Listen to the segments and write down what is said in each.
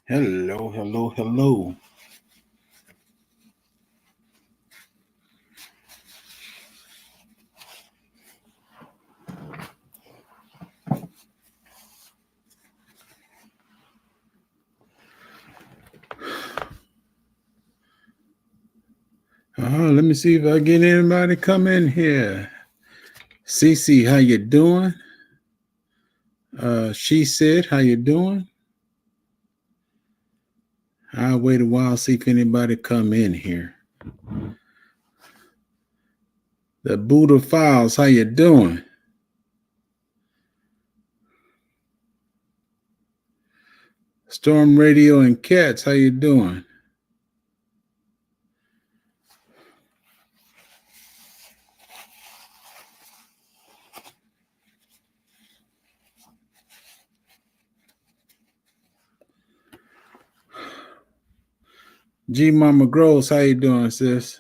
Hello, hello, hello. Let me see if I get anybody come in here. Cece, how you doing? She said, how you doing? I'll wait a while, see if anybody come in here. The Buddha Files, how you doing? Storm Radio and Cats, how you doing? G Mama Gross, how you doing, sis?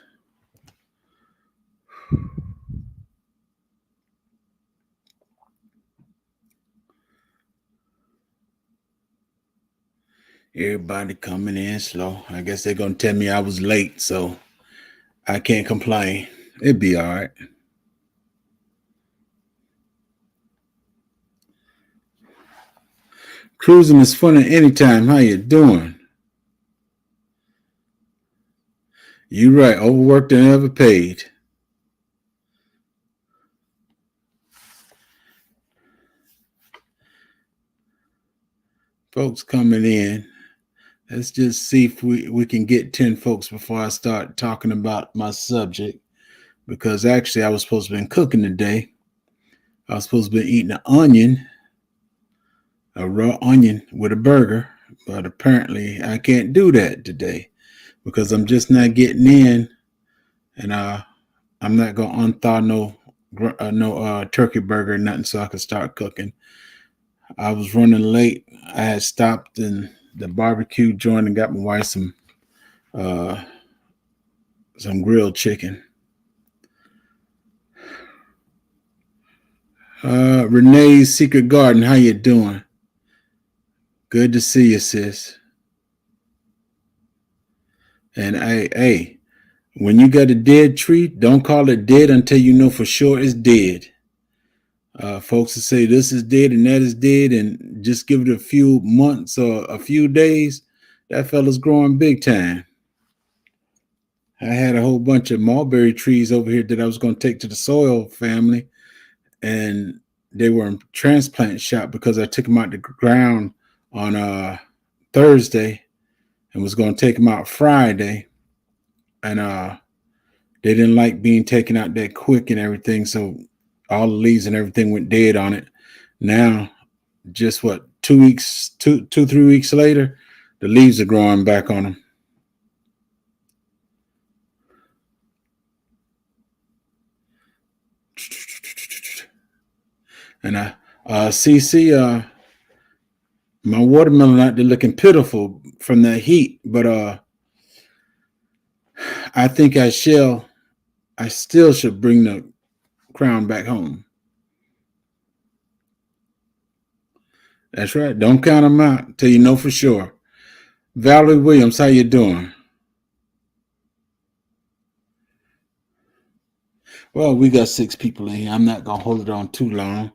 Everybody coming in slow. I guess they're gonna tell me I was late, so I can't complain. It'd be all right. Cruising is fun at any time. How you doing? You right. Overworked and never paid. Folks coming in. Let's just see if we can get 10 folks before I start talking about my subject. Because actually, I was supposed to be cooking today. I was supposed to be eating an onion, a raw onion with a burger. But apparently, I can't do that today because I'm just not getting in. And I'm not going to unthaw no turkey burger or nothing so I can start cooking. I was running late. I had stopped in the barbecue joint and got my wife some grilled chicken. Renee's Secret Garden, how you doing? Good to see you, sis. And hey, when you got a dead tree, don't call it dead until you know for sure it's dead. Folks will say this is dead and that is dead, and just give it a few months or a few days, that fella's growing big time. I had a whole bunch of mulberry trees over here that I was going to take to the soil family, and they were in transplant shop because I took them out the ground on Thursday and was going to take them out Friday, and they didn't like being taken out that quick and everything, so all the leaves and everything went dead on it. Now, just 3 weeks later, the leaves are growing back on them. And CC, my watermelon out there looking pitiful from that heat, but I think I still should bring the crown back home. That's right. Don't count them out till you know for sure. Valerie Williams, how you doing? Well, we got 6 people in here. I'm not gonna hold it on too long.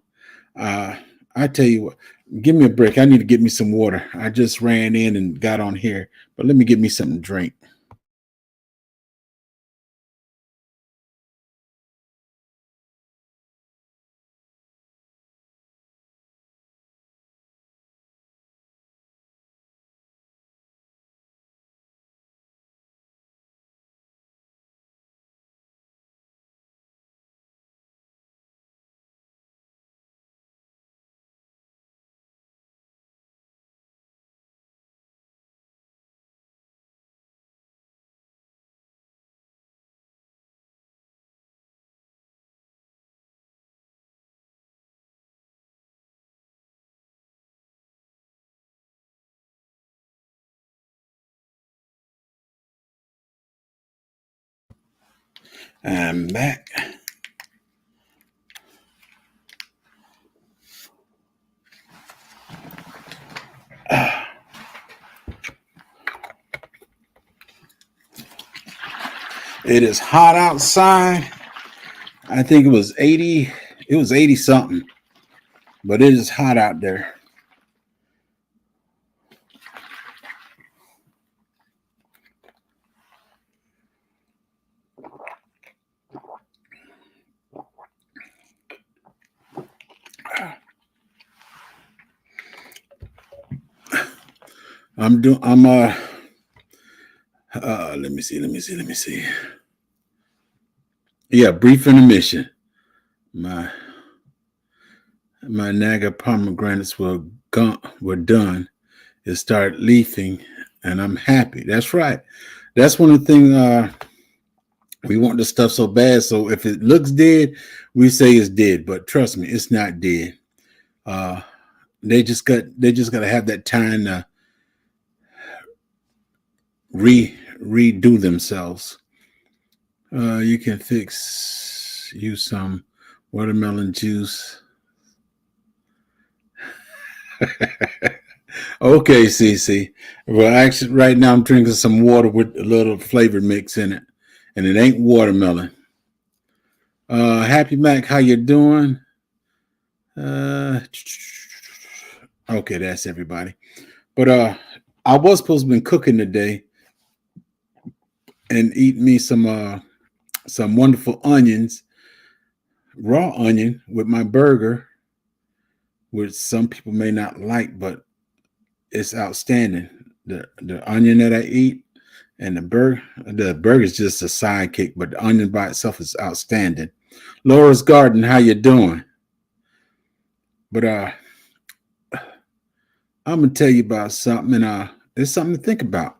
I tell you what, give me a break. I need to get me some water. I just ran in and got on here, but let me get me something to drink. I'm back. It is hot outside. I think it was 80. It was 80 something, but it is hot out there. I'm let me see. Yeah, brief intermission. My Naga pomegranates were done. It started leafing, and I'm happy. That's right. That's one of the things we want the stuff so bad. So if it looks dead, we say it's dead. But trust me, it's not dead. They just got to have that time to redo themselves. You can use some watermelon juice. Okay, CC. Well, actually, right now I'm drinking some water with a little flavor mix in it, and it ain't watermelon. Happy Mac, how you doing? Okay, that's everybody. But I was supposed to be cooking today and eat me some wonderful onions, raw onion with my burger, which some people may not like, but it's outstanding. The onion that I eat and the burger is just a sidekick, but the onion by itself is outstanding. Laura's Garden, how you doing? But I'm gonna tell you about something, and there's something to think about.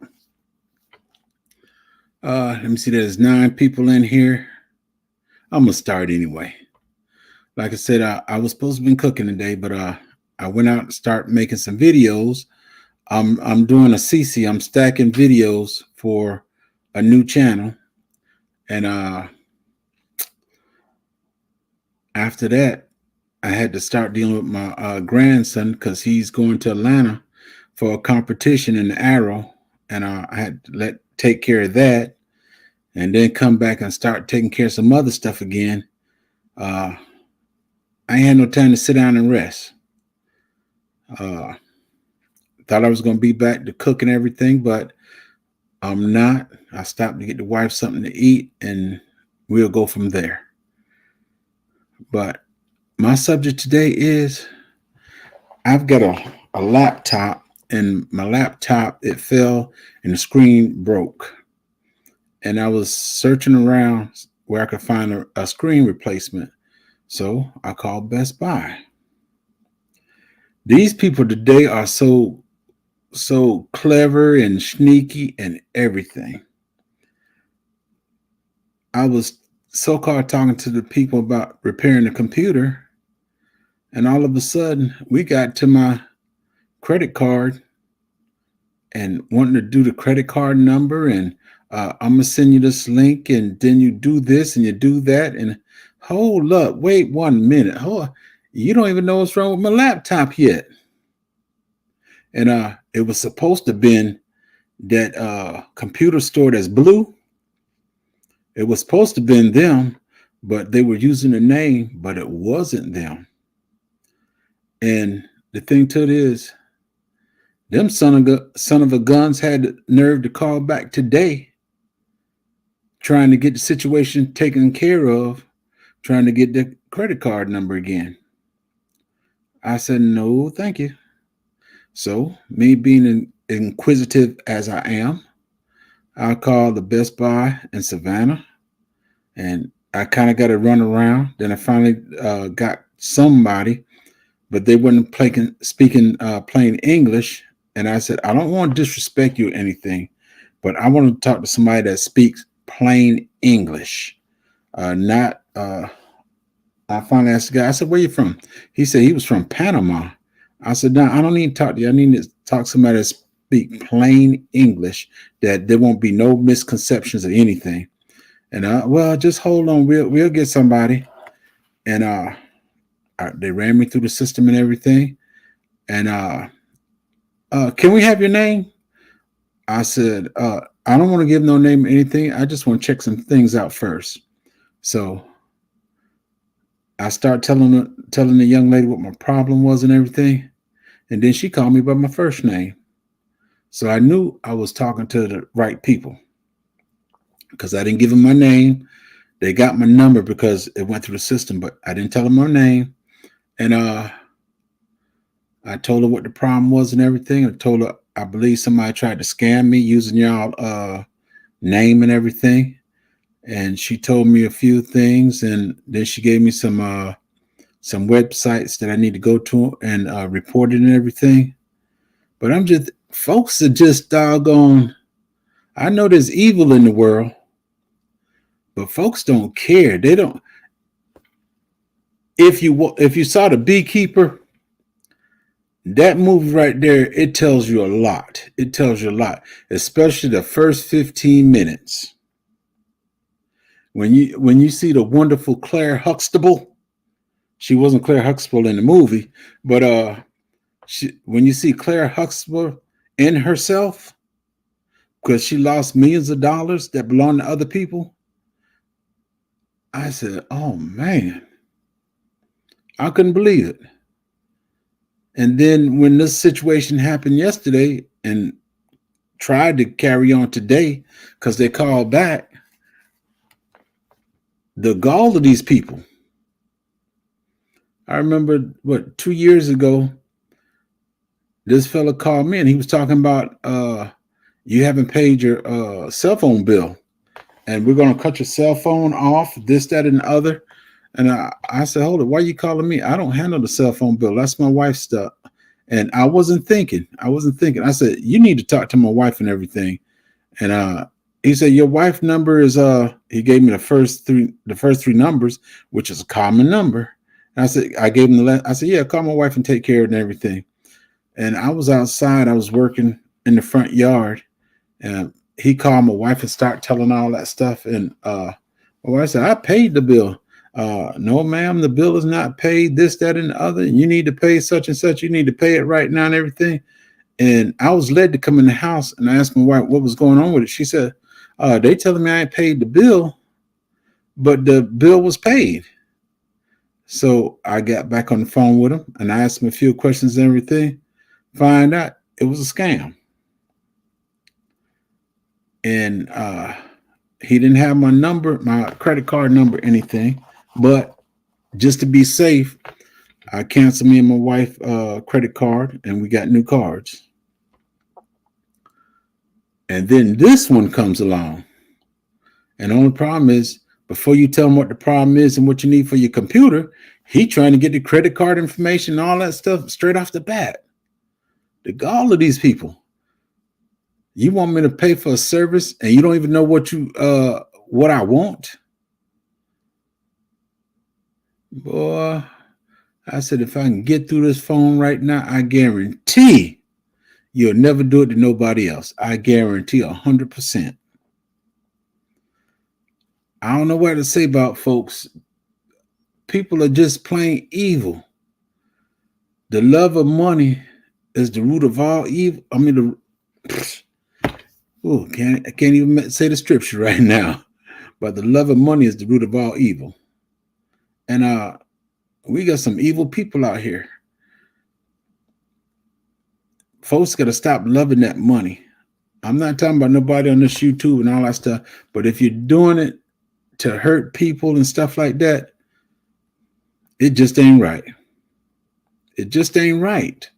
Let me see. There's 9 people in here. I'm gonna start anyway. Like I said, I was supposed to be cooking today, but I went out and start making some videos. I'm doing a CC. I'm stacking videos for a new channel, and after that, I had to start dealing with my grandson because he's going to Atlanta for a competition in the Arrow, and I had to take care of that, and then come back and start taking care of some other stuff again. I ain't had no time to sit down and rest. Thought I was going to be back to cook and everything, but I'm not. I stopped to get the wife something to eat, and we'll go from there. But my subject today is I've got a laptop, and my laptop, it fell and the screen broke. And I was searching around where I could find a screen replacement. So I called Best Buy. These people today are so clever and sneaky and everything. I was so-called talking to the people about repairing the computer, and all of a sudden we got to my credit card and wanting to do the credit card number, and I'm gonna send you this link, and then you do this and you do that, and hold up, wait 1 minute, you don't even know what's wrong with my laptop yet. And it was supposed to have been that computer store that's blue. It was supposed to have been them, but they were using the name, but it wasn't them. And the thing to it is, them son of a guns had the nerve to call back today, trying to get the situation taken care of, trying to get the credit card number again. I said, no, thank you. So, me being inquisitive as I am, I called the Best Buy in Savannah, and I kind of got to run around. Then I finally got somebody, but they weren't speaking plain English. And I said, I don't want to disrespect you or anything, but I want to talk to somebody that speaks plain English. I finally asked the guy, I said, where you from? He said he was from Panama. I said, no, I don't need to talk to you. I need to talk to somebody that speak plain English, that there won't be no misconceptions or anything. And well, just hold on. We'll get somebody. And they ran me through the system and everything. And can we have your name? I said, I don't want to give no name or anything. I just want to check some things out first. So I start telling the young lady what my problem was and everything. And then she called me by my first name. So I knew I was talking to the right people because I didn't give them my name. They got my number because it went through the system, but I didn't tell them my name. And I told her what the problem was and everything. I told her I believe somebody tried to scam me using y'all name and everything. And she told me a few things, and then she gave me some websites that I need to go to and report it and everything. But folks are just doggone. I know there's evil in the world, but folks don't care. They don't. If you saw The Beekeeper, that movie right there, it tells you a lot. It tells you a lot, especially the first 15 minutes. When you see the wonderful Claire Huxtable, she wasn't Claire Huxtable in the movie, but when you see Claire Huxtable in herself, because she lost millions of dollars that belong to other people, I said, "Oh man, I couldn't believe it." And then when this situation happened yesterday and tried to carry on today because they called back, the gall of these people. I remember 2 years ago, this fella called me and he was talking about you haven't paid your cell phone bill and we're going to cut your cell phone off, this, that, and the other. And I said, hold it, why are you calling me? I don't handle the cell phone bill. That's my wife's stuff. And I wasn't thinking. I said, you need to talk to my wife and everything. And he said, your wife number is he gave me the first three numbers, which is a common number. And I gave him I said, yeah, call my wife and take care of it and everything. And I was outside, I was working in the front yard, and he called my wife and started telling all that stuff. And my wife said, I paid the bill. No, ma'am, the bill is not paid, this, that, and the other. You need to pay such and such. You need to pay it right now and everything. And I was led to come in the house and I asked my wife what was going on with it. She said, they telling me I ain't paid the bill, but the bill was paid. So I got back on the phone with him and I asked him a few questions and everything. Find out it was a scam. And he didn't have my number, my credit card number, anything. But just to be safe, I canceled me and my wife credit card and we got new cards. And then this one comes along. And the only problem is, before you tell him what the problem is and what you need for your computer, he trying to get the credit card information and all that stuff straight off the bat. The gall of these people. You want me to pay for a service and you don't even know what I want? Boy, I said, if I can get through this phone right now, I guarantee you'll never do it to nobody else. I guarantee 100%. I don't know what to say about folks. People are just plain evil. The love of money is the root of all evil. I mean, I can't even say the scripture right now. But the love of money is the root of all evil. And we got some evil people out here. Folks got to stop loving that money. I'm not talking about nobody on this YouTube and all that stuff. But if you're doing it to hurt people and stuff like that, it just ain't right. It just ain't right.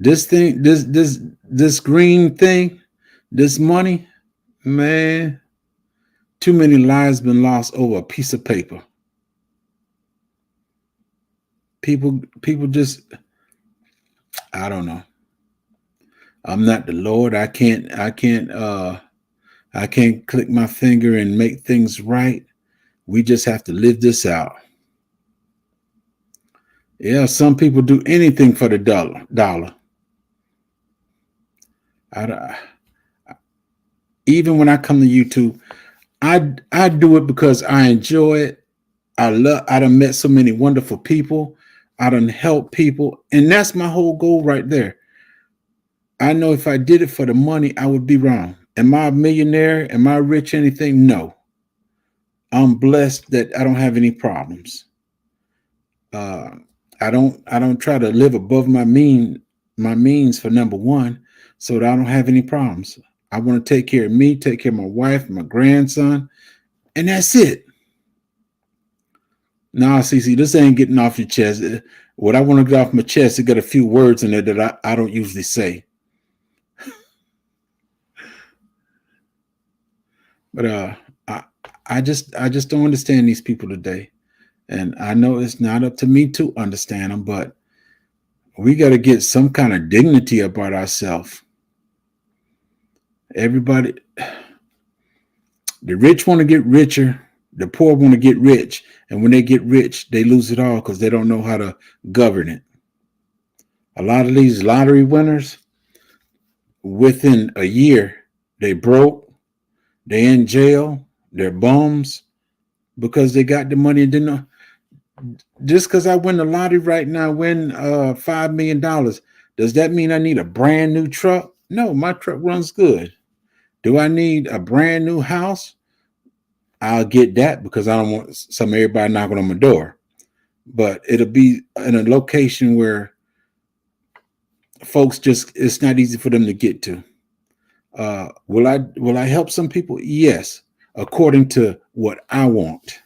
This thing, this green thing, this money, man, too many lives been lost over a piece of paper. People just, I don't know. I'm not the Lord. I can't click my finger and make things right. We just have to live this out. Yeah, some people do anything for the dollar. Even when I come to YouTube, I do it because I enjoy it. I done met so many wonderful people. I done help people. And that's my whole goal right there. I know if I did it for the money, I would be wrong. Am I a millionaire? Am I rich? Anything? No. I'm blessed that I don't have any problems. Uh, I don't try to live above my means for number one, so that I don't have any problems. I want to take care of me, take care of my wife, my grandson, and that's it. Nah, CC, this ain't getting off your chest. What I want to get off my chest, it got a few words in there that I don't usually say. But I just don't understand these people today. And I know it's not up to me to understand them, but we got to get some kind of dignity about ourselves. Everybody, the rich want to get richer, the poor want to get rich. And when they get rich, they lose it all because they don't know how to govern it. A lot of these lottery winners, within a year, they broke, they in jail, they're bums because they got the money and didn't know. Just because I win the lottery right now, win $5 million, does that mean I need a brand new truck? No, my truck runs good. Do I need a brand new house? I'll get that because I don't want everybody knocking on my door. But it'll be in a location where folks it's not easy for them to get to. Will I help some people? Yes, according to what I want.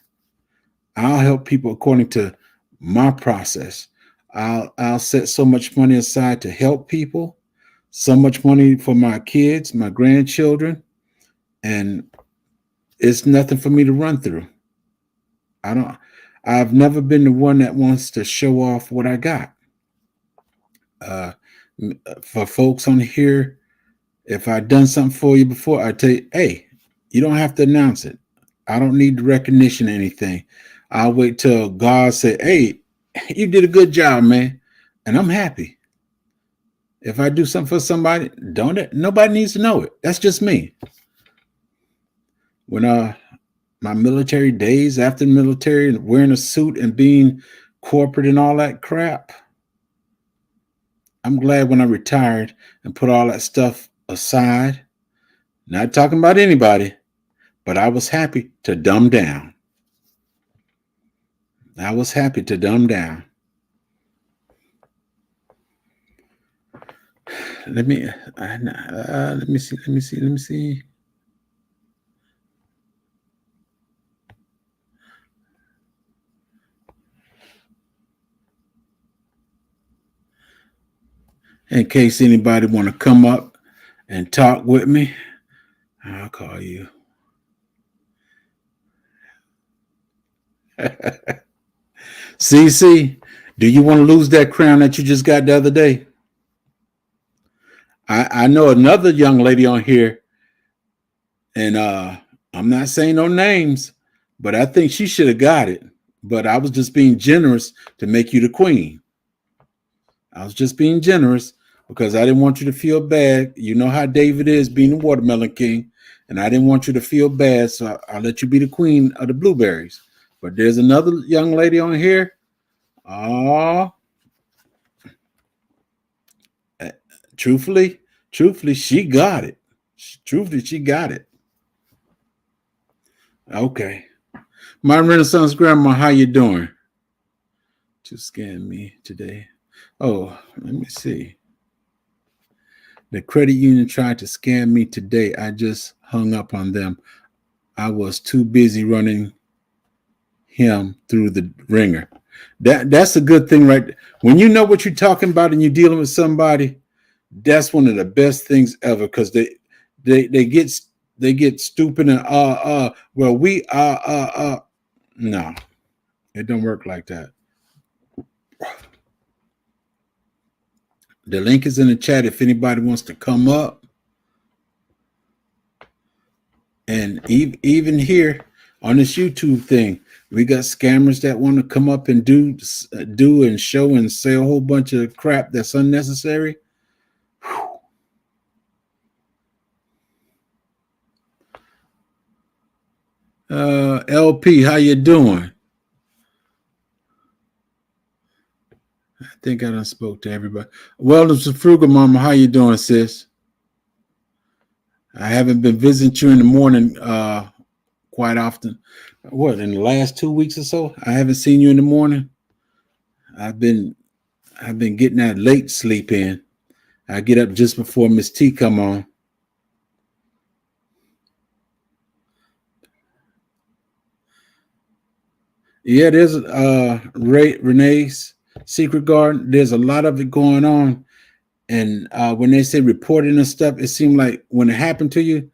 I'll help people according to my process. I'll set so much money aside to help people, so much money for my kids, my grandchildren, and it's nothing for me to run through. I don't I've never been the one that wants to show off what I got. Uh, for folks on here, if I've done something for you before, I tell you, hey, you don't have to announce it. I don't need the recognition or anything. I'll wait till God say, hey, you did a good job, man. And I'm happy. If I do something for somebody, nobody needs to know it. That's just me. When my military days after the military and wearing a suit and being corporate and all that crap, I'm glad when I retired and put all that stuff aside. Not talking about anybody, but I was happy to dumb down. I was happy to dumb down. Let me see. In case anybody want to come up and talk with me, I'll call you. CC, do you want to lose that crown that you just got the other day? I know another young lady on here, and I'm not saying no names, but I think she should have got it. But I was just being generous to make you the queen. I was just being generous because I didn't want you to feel bad. You know how David is being the watermelon king, and I didn't want you to feel bad, so I'll let you be the queen of the blueberries. But there's another young lady on here. Oh, truthfully, she got it. Truthfully, she got it. Okay. My Renaissance grandma, how you doing? To scam me today. Oh, let me see. The credit union tried to scam me today. I just hung up on them. I was too busy running him through the ringer. That's a good thing, right? When you know what you're talking about and you're dealing with somebody, that's one of the best things ever because they get stupid and well we no, it don't work like that. The link is in the chat if anybody wants to come up. And even here on this YouTube thing, we got scammers that want to come up and do and show and say a whole bunch of crap that's unnecessary. LP, how you doing? I think I done spoke to everybody. Well, it's a Frugal Mama. How you doing, sis? I haven't been visiting you in the morning quite often. What, in the last 2 weeks or so? I haven't seen you in the morning. I've been getting that late sleep in. I get up just before Miss T come on. Yeah, there's Renee's Secret Garden. There's a lot of it going on. And when they say reporting and stuff, it seemed like when it happened to you,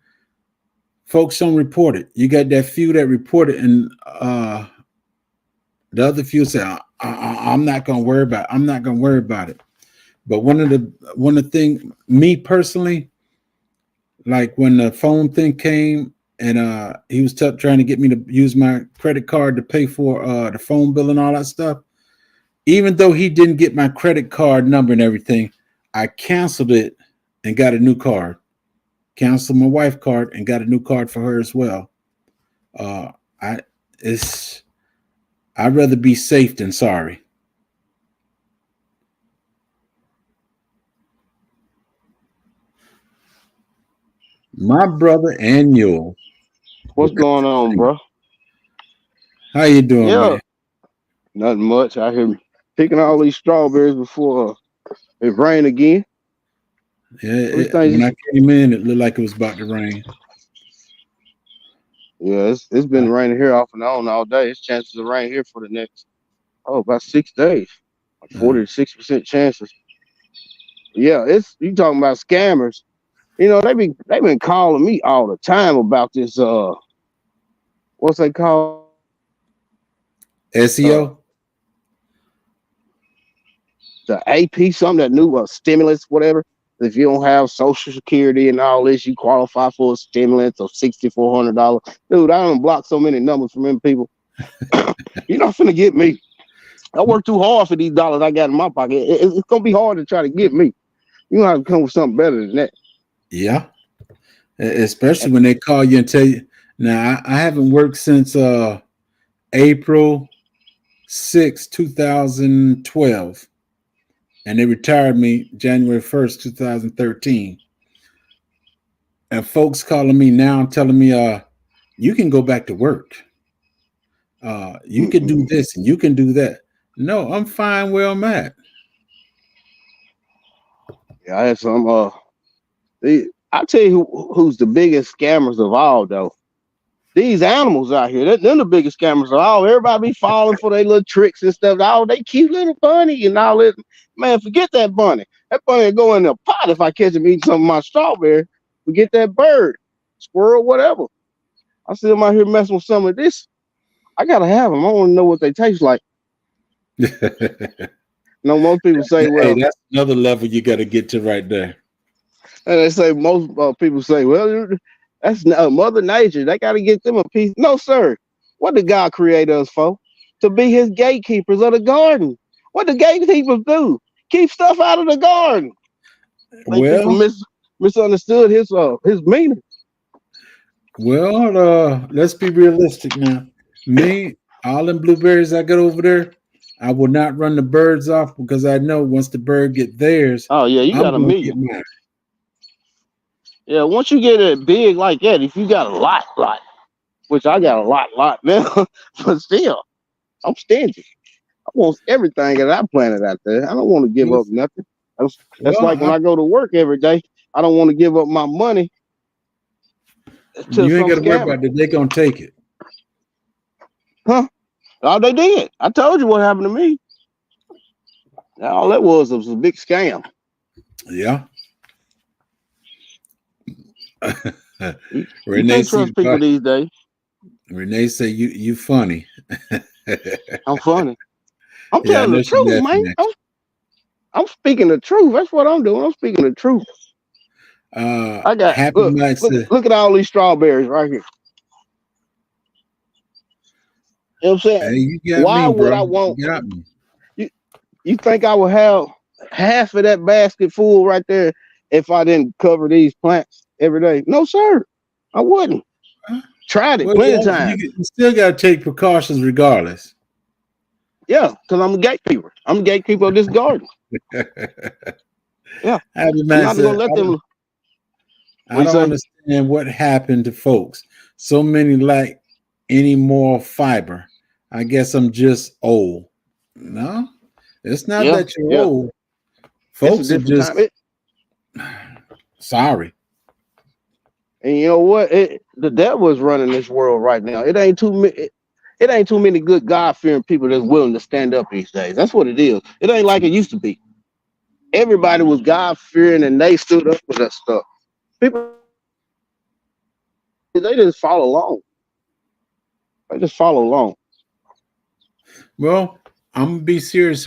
folks don't report it. You got that few that report it, and the other few say, I'm not gonna worry about it. I'm not gonna worry about it. But one of the thing, me personally, like when the phone thing came and he was trying to get me to use my credit card to pay for the phone bill and all that stuff. Even though he didn't get my credit card number and everything, I canceled it and got a new card. Canceled my wife's card and got a new card for her as well. I'd rather be safe than sorry. My brother and yours. What's going on, bro? How you doing, Yeah, man? nothing much. I hear picking all these strawberries before it rain again. Yeah, when Everything, I came in, it looked like it was about to rain. yeah, it's been raining here off and on all day. It's chances of rain here for the next about 6 days, like Uh, 40 to 60% chances. Yeah, it's you talking about scammers. They've been calling me all the time about this what's they call SEO. the AP, something that new stimulus, whatever. If you don't have Social Security and all this, you qualify for a stimulus of $6,400. Dude, I don't block so many numbers from them people. You're not finna get me. I work too hard for these dollars I got in my pocket. It's gonna be hard to try to get me. You gonna have to come with something better than that. Yeah, especially when they call you and tell you. Now, I haven't worked since April 6, 2012, and they retired me January 1st, 2013. And folks calling me now telling me, you can go back to work. You can do this and you can do that. No, I'm fine where I'm at. Yeah, I had some. I tell you who's the biggest scammers of all, though. These animals out here, they're the biggest scammers of all. Everybody be falling for their little tricks and stuff. Oh, they cute little bunny and all that. Man, forget that bunny. That bunny will go in the pot if I catch him eating some of my strawberry. Forget that bird, squirrel, whatever. I see them out here messing with some of this. I gotta have them. I want to know what they taste like. Most people say, Hey, well, that's another level you got to get to right there. and they say most people say, well, that's Mother Nature. They got to get them a piece. No, sir. What did God create us for? To be His gatekeepers of the garden. What do gatekeepers do? Keep stuff out of the garden. Like people Well, misunderstood his meaning. well, let's be realistic now. Me, all them blueberries I got over there, I will not run the birds off because I know once the bird get theirs, Oh yeah, you I'm got a going to get million. mine. Yeah, once you get it big like that, if you got a lot, which I got a lot now, but still, I'm stingy. I want everything that I planted out there. I don't want to give up nothing. That's Well, like when I go to work every day. I don't want to give up my money to you ain't some got to worry scammer. about it. They're going to take it. Huh? Oh, they did. I told you what happened to me. All that was a big scam. Yeah. You Renee can't see trust people these days. Renee say you funny. I'm funny. I'm Yeah, I telling know the she's truth, laughing man. at I'm speaking the truth. That's what I'm doing. I'm speaking the truth. you. I got Happy look, Max. look at all these strawberries right here. You know what I'm saying? Hey, you got Why me, would bro. I want You got me. you? You think I would have half of that basket full right there if I didn't cover these plants every day? No, sir. I wouldn't. Tried it Well, plenty yeah, of times. you still got to take precautions regardless. Yeah, because I'm a gatekeeper. I'm a gatekeeper of this garden. Yeah, Happy I'm man not gonna said, let them. What I you don't say? understand what happened to folks. So many lack any more fiber. I guess I'm just old. No, it's not Yeah, that you're yeah. old. It's a Folks are different time. just sorry. And you know what? The devil is running this world right now. It ain't too many good God fearing people that's willing to stand up these days. That's what it is. It ain't like it used to be. Everybody was God fearing and they stood up for that stuff. People they just follow along. They just follow along. Well, I'm gonna be serious.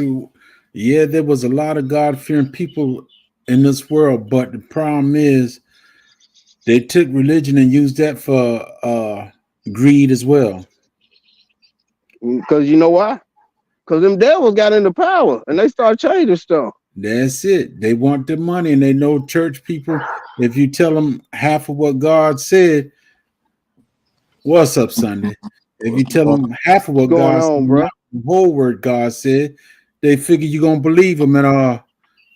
Yeah, there was a lot of God fearing people in this world, but the problem is they took religion and used that for greed as well. Because you know why? Because them devils got into power and they start changing stuff. That's it. They want the money, and they know church people. If you tell them half of what God said, what's up, Sunday? If you tell them half of What's what going God said, on, bro? not the whole word God said, they figure you're gonna believe them. And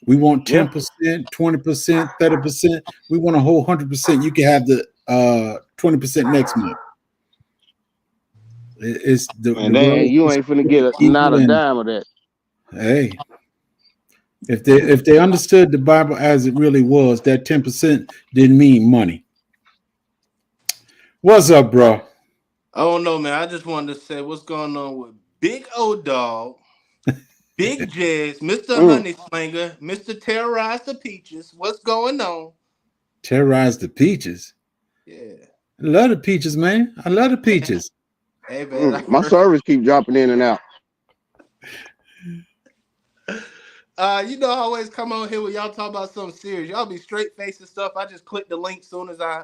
we want Yeah. 10%, 20%, 30%. We want a whole 100%. You can have the 20% next month. It's And the then world you is ain't finna full of get not evil, a and dime of that. hey, if they understood the Bible as it really was, that 10% didn't mean money. What's up, bro? I don't know, man. I just wanted to say what's going on with Big O Dog, Big Jazz, Mr. Mm. Honey Slinger, Mr. Terrorize the Peaches. What's going on? Terrorize the peaches. Yeah. I love the peaches, man. I love the peaches. Hey, man. My servers keep dropping in and out. I always come on here when y'all talk about something serious. Y'all be straight facing stuff. I just click the link soon as I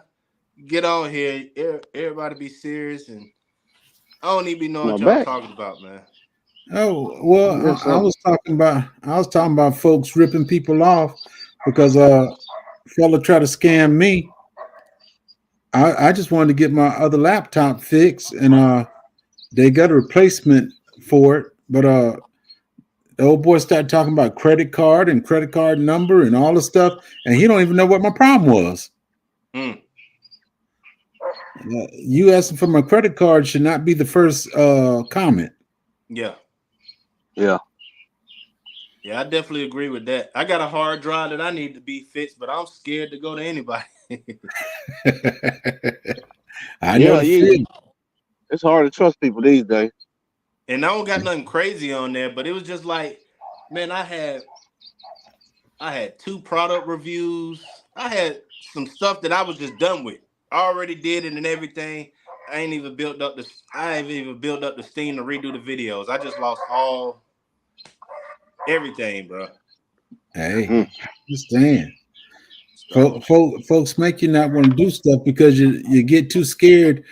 get on here. Everybody be serious, and I don't even be knowing My what y'all back. talking about, man. Oh well, Yes, I was talking about folks ripping people off because fella tried to scam me. I just wanted to get my other laptop fixed, and they got a replacement for it, but the old boy started talking about credit card and credit card number and all the stuff, and he don't even know what my problem was. Mm. You asking for my credit card should not be the first comment. Yeah. Yeah. Yeah, I definitely agree with that. I got a hard drive that I need to be fixed, but I'm scared to go to anybody. I know Yeah, the feeling. it's hard to trust people these days. And I don't got nothing crazy on there, but it was just like, man, I had two product reviews. I had some stuff that I was just done with. I already did it and everything. I ain't even built up the steam to redo the videos. I just lost all everything, bro. Hey, Mm. understand. So Folks make you not want to do stuff because you get too scared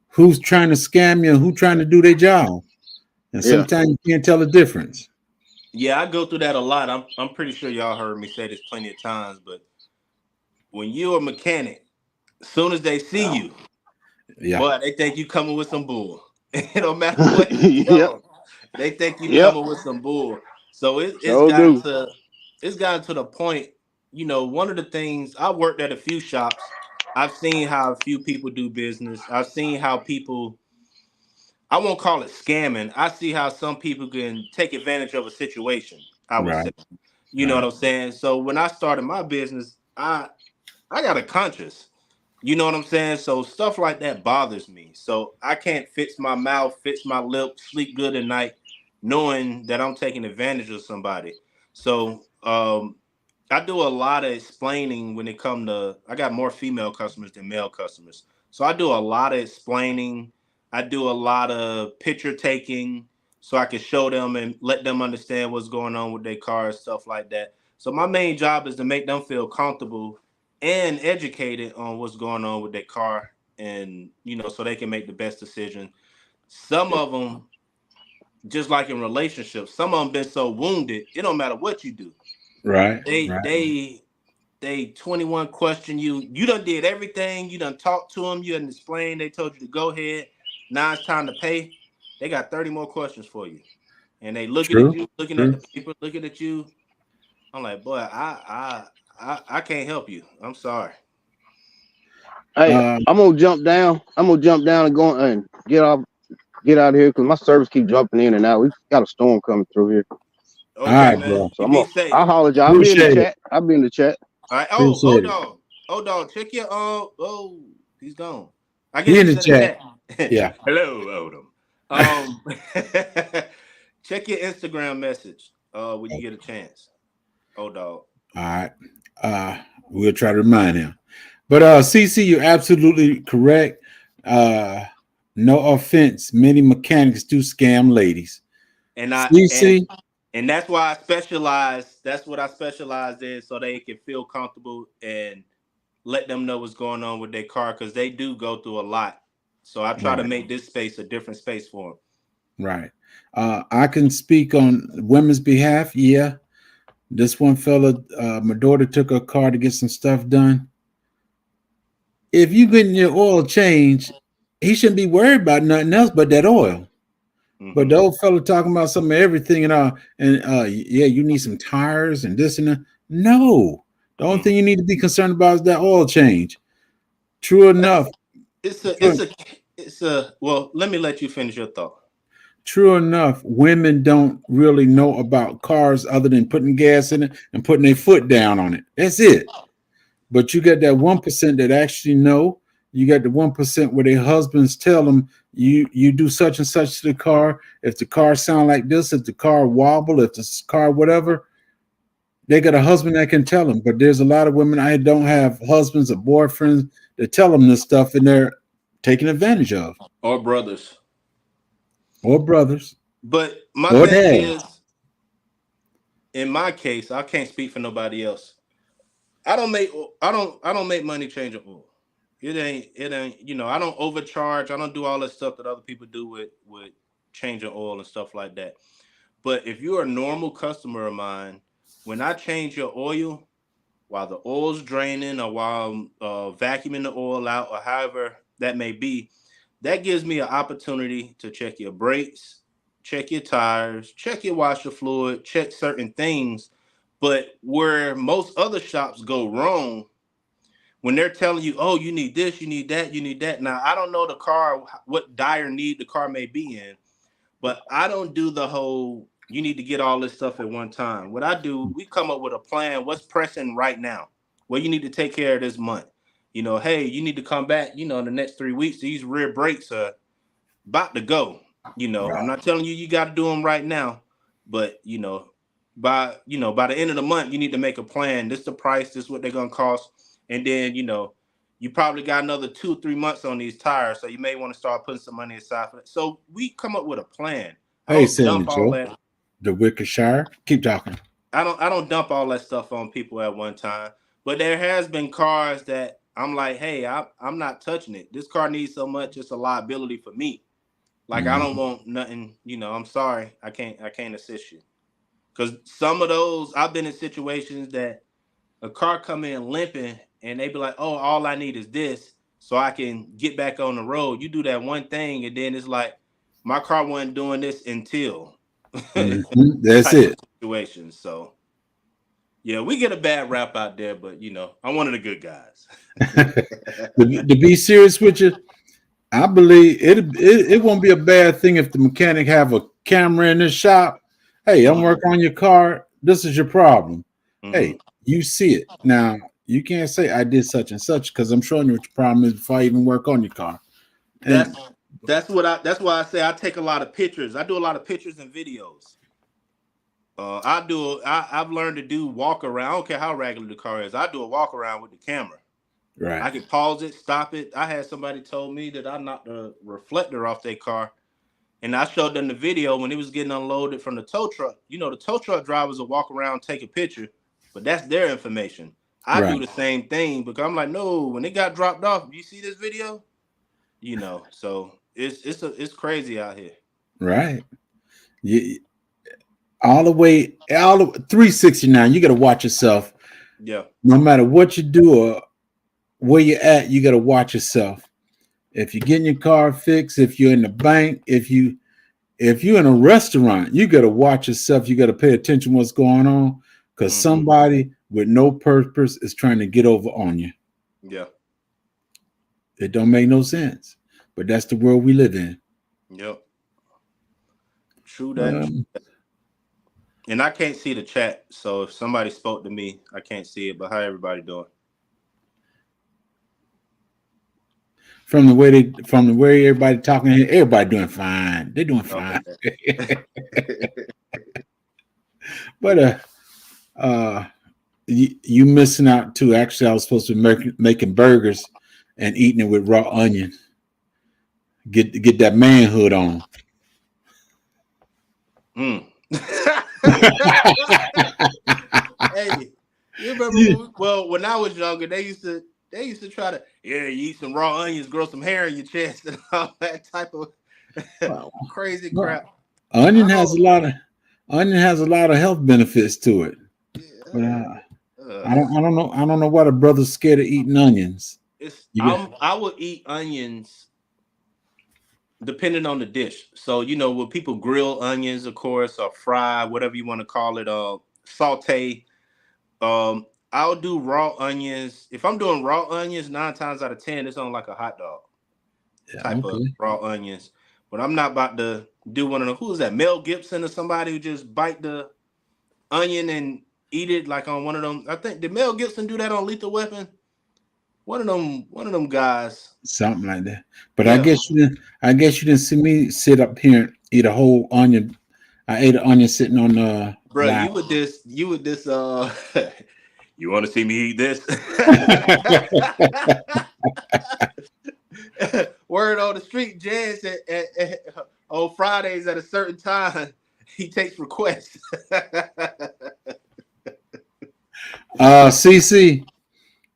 who's trying to scam you and who trying to do their job. And Yeah. sometimes you can't tell the difference. yeah, I go through that a lot. I'm pretty sure y'all heard me say this plenty of times, but when you're a mechanic, as soon as they see you, Yeah. boy, they think you coming with some bull. It don't matter what you tell Yep. them. They think you Yep. coming with some bull. So So do. it's gotten to the point, one of the things I worked at a few shops. I've seen how a few people do business. I've seen how people I won't call it scamming. I see how some people can take advantage of a situation, I would say. Right. You know what Right. I'm saying? So when I started my business, I got a conscience. You know what I'm saying? So stuff like that bothers me. So I can't fix my mouth, fix my lip, sleep good at night, knowing that I'm taking advantage of somebody. So I do a lot of explaining when it come to. I got more female customers than male customers, so I do a lot of explaining. I do a lot of picture taking, so I can show them and let them understand what's going on with their cars, stuff like that. So my main job is to make them feel comfortable and educated on what's going on with their car, and so they can make the best decision. Some of them, just like in relationships, some of them been so wounded, it don't matter what you do. Right. They Right. they they 21 question you. You done did everything. You done talked to them. You done explained. They told you to go ahead. Now it's time to pay. They got 30 more questions for you. and they looking True. at you, looking True. at the paper, looking at you. I'm like, boy, I can't help you. I'm sorry. Hey, Uh, I'm gonna jump down. I'm gonna jump down and go and get out of here because my service keep jumping in and out. We got a storm coming through here. all Okay, right, man. bro. So You be safe. I'll holler at y'all. I'll be in the Appreciate it. chat. I'll be in the chat. All right. Oh, Appreciate it. dog. Check your oh, he's gone. I He guess in he's the in the chat. chat. Yeah. Hello, Odom. Check your Instagram message when you get a chance. Oh, dog. All right. We'll try to remind him. But CC, you're absolutely correct. No offense, many mechanics do scam ladies. And CC, and that's why I specialize. That's what I specialize in, so they can feel comfortable and let them know what's going on with their car, because they do go through a lot. So I try to make this space a different space for them. Right. I can speak on women's behalf. Yeah. This one fella, my daughter took her car to get some stuff done. If you getting your oil changed, he shouldn't be worried about nothing else but that oil. Mm-hmm. But the old fella talking about some of everything and yeah, you need some tires and this and that. No, the only thing you need to be concerned about is that oil change. True enough. It's a well, let me let you finish your thought. True enough, women don't really know about cars other than putting gas in it and putting their foot down on it. That's it. But you got that 1% that actually know. You got the 1% where their husbands tell them you do such and such to the car. If the car sound like this, if the car wobble, if the car whatever, they got a husband that can tell them. But there's a lot of women I don't have husbands or boyfriends that tell them this stuff, and they're taken advantage of. Or brothers. Or brothers. But my thing is, in my case, I can't speak for nobody else. I don't make money changing oil. It ain't, you know, I don't overcharge. I don't do all that stuff that other people do with changing oil and stuff like that. But if you're a normal customer of mine, when I change your oil, while the oil's draining or while vacuuming the oil out or however that may be, that gives me an opportunity to check your brakes, check your tires, check your washer fluid, check certain things. But where most other shops go wrong, when they're telling you, oh, you need this, you need that, you need that. Now, I don't know the car, what dire need the car may be in, but I don't do the whole, you need to get all this stuff at one time. What I do, we come up with a plan. What's pressing right now? Well, you need to take care of this month. You know, hey, you need to come back, you know, in the next 3 weeks. These rear brakes are about to go. You know, I'm not telling you got to do them right now, but, you know, by the end of the month, you need to make a plan. This is the price. This is what they're going to cost. And then, you know, you probably got another 2 or 3 months on these tires. So you may want to start putting some money aside for that. So we come up with a plan. Hey, Senator Joe, the Wickershire. Keep talking. I don't dump all that stuff on people at one time. But there has been cars that I'm like, hey, I'm not touching it. This car needs so much, it's a liability for me. Like, I don't want nothing, you know, I'm sorry. I can't assist you. Because some of those, I've been in situations that a car come in limping and they be like, oh, all I need is this so I can get back on the road. You do that one thing and then it's like, my car wasn't doing this until. That's it. Situation. So, yeah, we get a bad rap out there, but, you know, I'm one of the good guys. To be serious with you, I believe it won't be a bad thing if the mechanic have a camera in his shop. Hey, I'm working on your car. This is your problem. Hey, you see it. Now, you can't say I did such and such because I'm showing you what your problem is before I even work on your car. And that's why I say I take a lot of pictures. I do a lot of pictures and videos. I've learned to do walk around. I don't care how regular the car is. I do a walk around with the camera. Right. I can pause it, stop it. I had somebody told me that I knocked the reflector off their car, and I showed them the video when it was getting unloaded from the tow truck. You know, the tow truck drivers will walk around, take a picture, but that's their information. I do the same thing because I'm like, no, when it got dropped off, you see this video? You know, so it's crazy out here. Right. Yeah. All the 369, you got to watch yourself. Yeah. No matter what you do or where you're at, you got to watch yourself. If you're getting your car fixed, if you're in the bank, if you If you're in a restaurant, you got to watch yourself. You got to pay attention to what's going on because somebody with no purpose is trying to get over on you. Yeah. It don't make no sense, but that's the world we live in. Yep. True that. And I can't see the chat, so if somebody spoke to me, I can't see it. But how everybody doing? From the way everybody talking here, everybody doing fine. They're doing fine. Okay. But you missing out too. Actually, I was supposed to be making burgers and eating it with raw onion. Get that manhood on. Hey, you remember? Well, when I was younger, they used to try to you eat some raw onions, grow some hair in your chest, and all that type of crazy crap. Onion has a lot of health benefits to it. Yeah. But I don't know why the brother's scared of eating onions. I would eat onions depending on the dish. So when people grill onions, of course, or fry, whatever you want to call it, saute. I'll do raw onions. If I'm doing raw onions, 9 times out of 10, it's on like a hot dog type of raw onions. But I'm not about to do one of them. Who is that? Mel Gibson or somebody who just bite the onion and eat it like on one of them. I think did Mel Gibson do that on Lethal Weapon? One of them guys. Something like that. But yeah. I guess you didn't see me sit up here and eat a whole onion. I ate an onion sitting on the. Bro, lap. You would this. You want to see me eat this? Word on the street, Jazz on Fridays at a certain time, he takes requests. CC,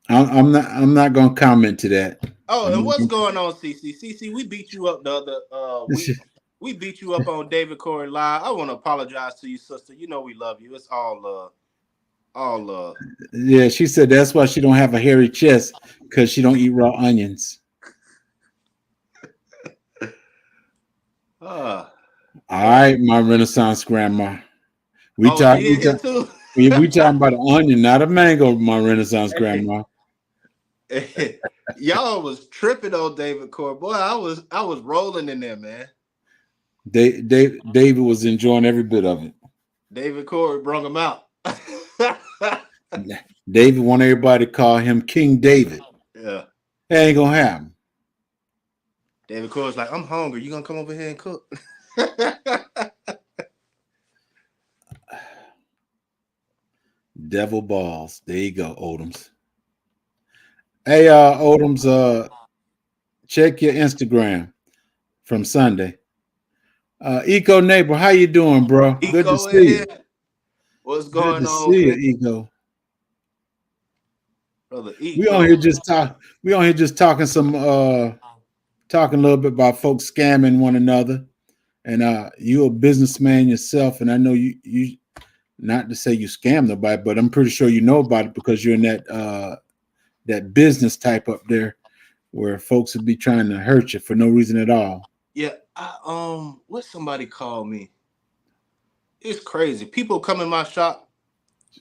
I'm not gonna comment to that. Oh, and what's going on, CC? CC, we beat you up the other we beat you up on David Corey Live. I want to apologize to you, sister. You know we love you. It's all love. Yeah, she said that's why she don't have a hairy chest because she don't eat raw onions. All right, my Renaissance grandma. We talking about an onion, not a mango, my Renaissance grandma. Y'all was tripping on David Corey. Boy, I was rolling in there, man. David was enjoying every bit of it. David Corey brought him out. David want everybody to call him King David. Yeah. That ain't gonna happen. David Corey's like, I'm hungry. You gonna come over here and cook? Devil balls. There you go, Odoms. Hey, Odoms, check your Instagram from Sunday. Eco Neighbor, how you doing, bro? Good to see you. What's going on? See you, Eco. Brother Eco. We on here just talking talking a little bit about folks scamming one another. And you're a businessman yourself, and I know you not to say you scam nobody, but I'm pretty sure you know about it because you're in that business type up there where folks would be trying to hurt you for no reason at all. Yeah, what somebody called me. It's crazy. People come in my shop,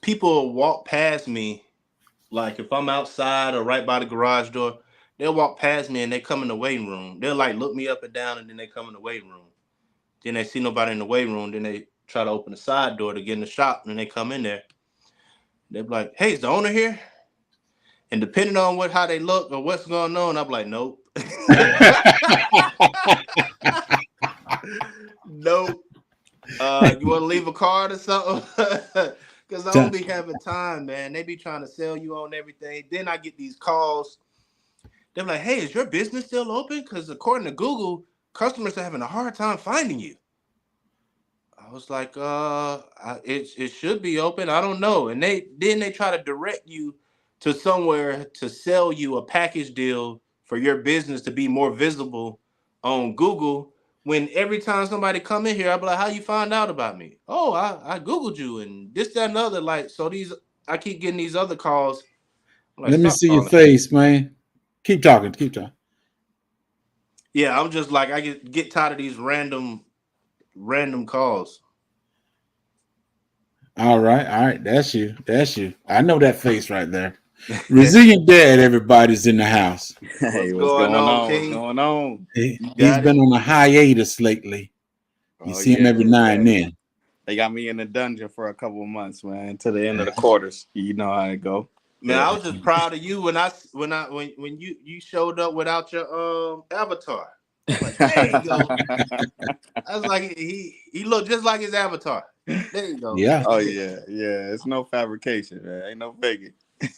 people walk past me, like if I'm outside or right by the garage door, they'll walk past me and they come in the waiting room. They'll like look me up and down and then they come in the waiting room. Then they see nobody in the waiting room. Then they try to open the side door to get in the shop. And then they come in there. They're like, hey, is the owner here? And depending on how they look or what's going on, I'm like, nope. Nope. You want to leave a card or something? Because I don't be having time, man. They be trying to sell you on everything. Then I get these calls. They're like, hey, is your business still open? Because according to Google, customers are having a hard time finding you. I was like, it should be open. I don't know. And they try to direct you to somewhere to sell you a package deal for your business to be more visible on Google. When every time somebody come in here, I'll be like, how you find out about me? Oh, I Googled you and this, that, and other. Like, so I keep getting these other calls. Like, let me see your face, man. Keep talking. Yeah, I'm just like, I get tired of these random random calls. All right. That's you. I know that face right there. Resilient Dad, everybody's in the house. Hey, What's going on, What's King? going on? He's got been on a hiatus lately. You Oh see him yeah, every now and then. they got me in the dungeon for a couple of months, man, to the end of the quarters. You know how it go. Man, I was just proud of you when you showed up without your avatar. I'm like, there you go. I was like, he looked just like his avatar. There you go. Yeah. Oh yeah. It's no fabrication, man. Ain't no faking.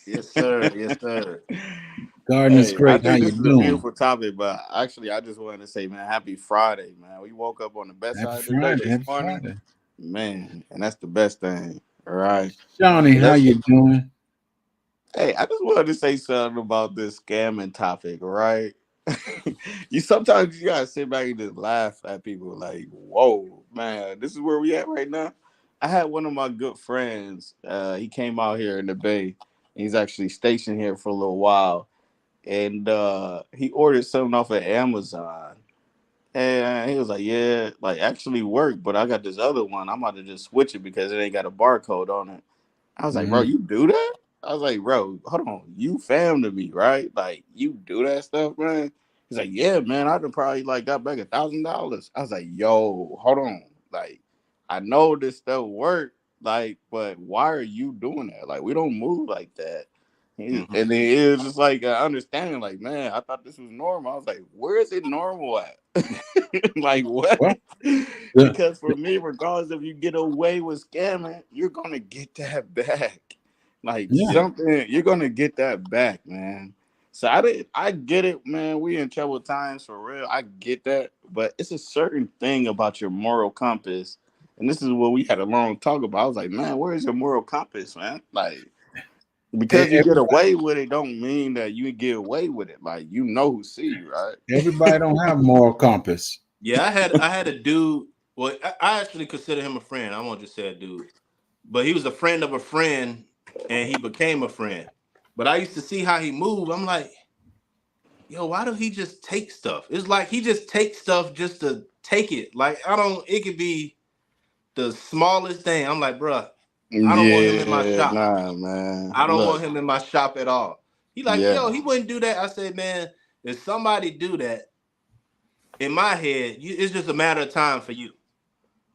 Yes, sir. Yes, sir. Garden is Hey, I great. How think you this is a doing? beautiful topic, but actually, I just wanted to say, man, happy Friday, man. We woke up on the best Happy side of the day this Friday. Happy morning, Friday. man, and that's the best thing. All right. Johnny, So how that's you doing? Hey, I just wanted to say something about this scamming topic, right? You sometimes you gotta sit back and just laugh at people like, whoa, man, this is where we at right now. I had one of my good friends, he came out here in the Bay. He's actually stationed here for a little while. And he ordered something off of Amazon. And he was like, yeah, like actually worked, but I got this other one. I'm about to just switch it because it ain't got a barcode on it. I was like, bro, Mhm. you do that? I was like, bro, hold on. You fam to me, right? Like, you do that stuff, man? He's like, yeah, man, I'd have probably like got back $1,000. I was like, yo, hold on. Like, I know this stuff work, like, but why are you doing that? Like, we don't move like that. Mhm. And then it was just like understanding, like, man, I thought this was normal. I was like, where is it normal at? Like what? Well, the, Because for me, regardless if you get away with scamming, you're gonna get that back. Like yeah. something, you're gonna get that back, man. So I get it, man. We in troubled times for real. I get that, but it's a certain thing about your moral compass, and this is what we had a long talk about. I was like, man, where is your moral compass, man? Like because you get Everybody, away with it, don't mean that you get away with it. Like you know who see you, right? everybody don't have moral compass. Yeah, I had a dude. Well, I actually consider him a friend. I won't just say a dude, but he was a friend of a friend, and he became a friend. But I used to see how he moved. I'm like, yo, why do he just take stuff? It's like he just takes stuff just to take it. Like I don't. It could be the smallest thing. I'm like, bruh, I don't want him in my Yeah, shop. nah, man. I don't Look, want him in my shop at all. He like, yeah. yo, he wouldn't do that. I said, man, if somebody do that, in my head, it's just a matter of time for you.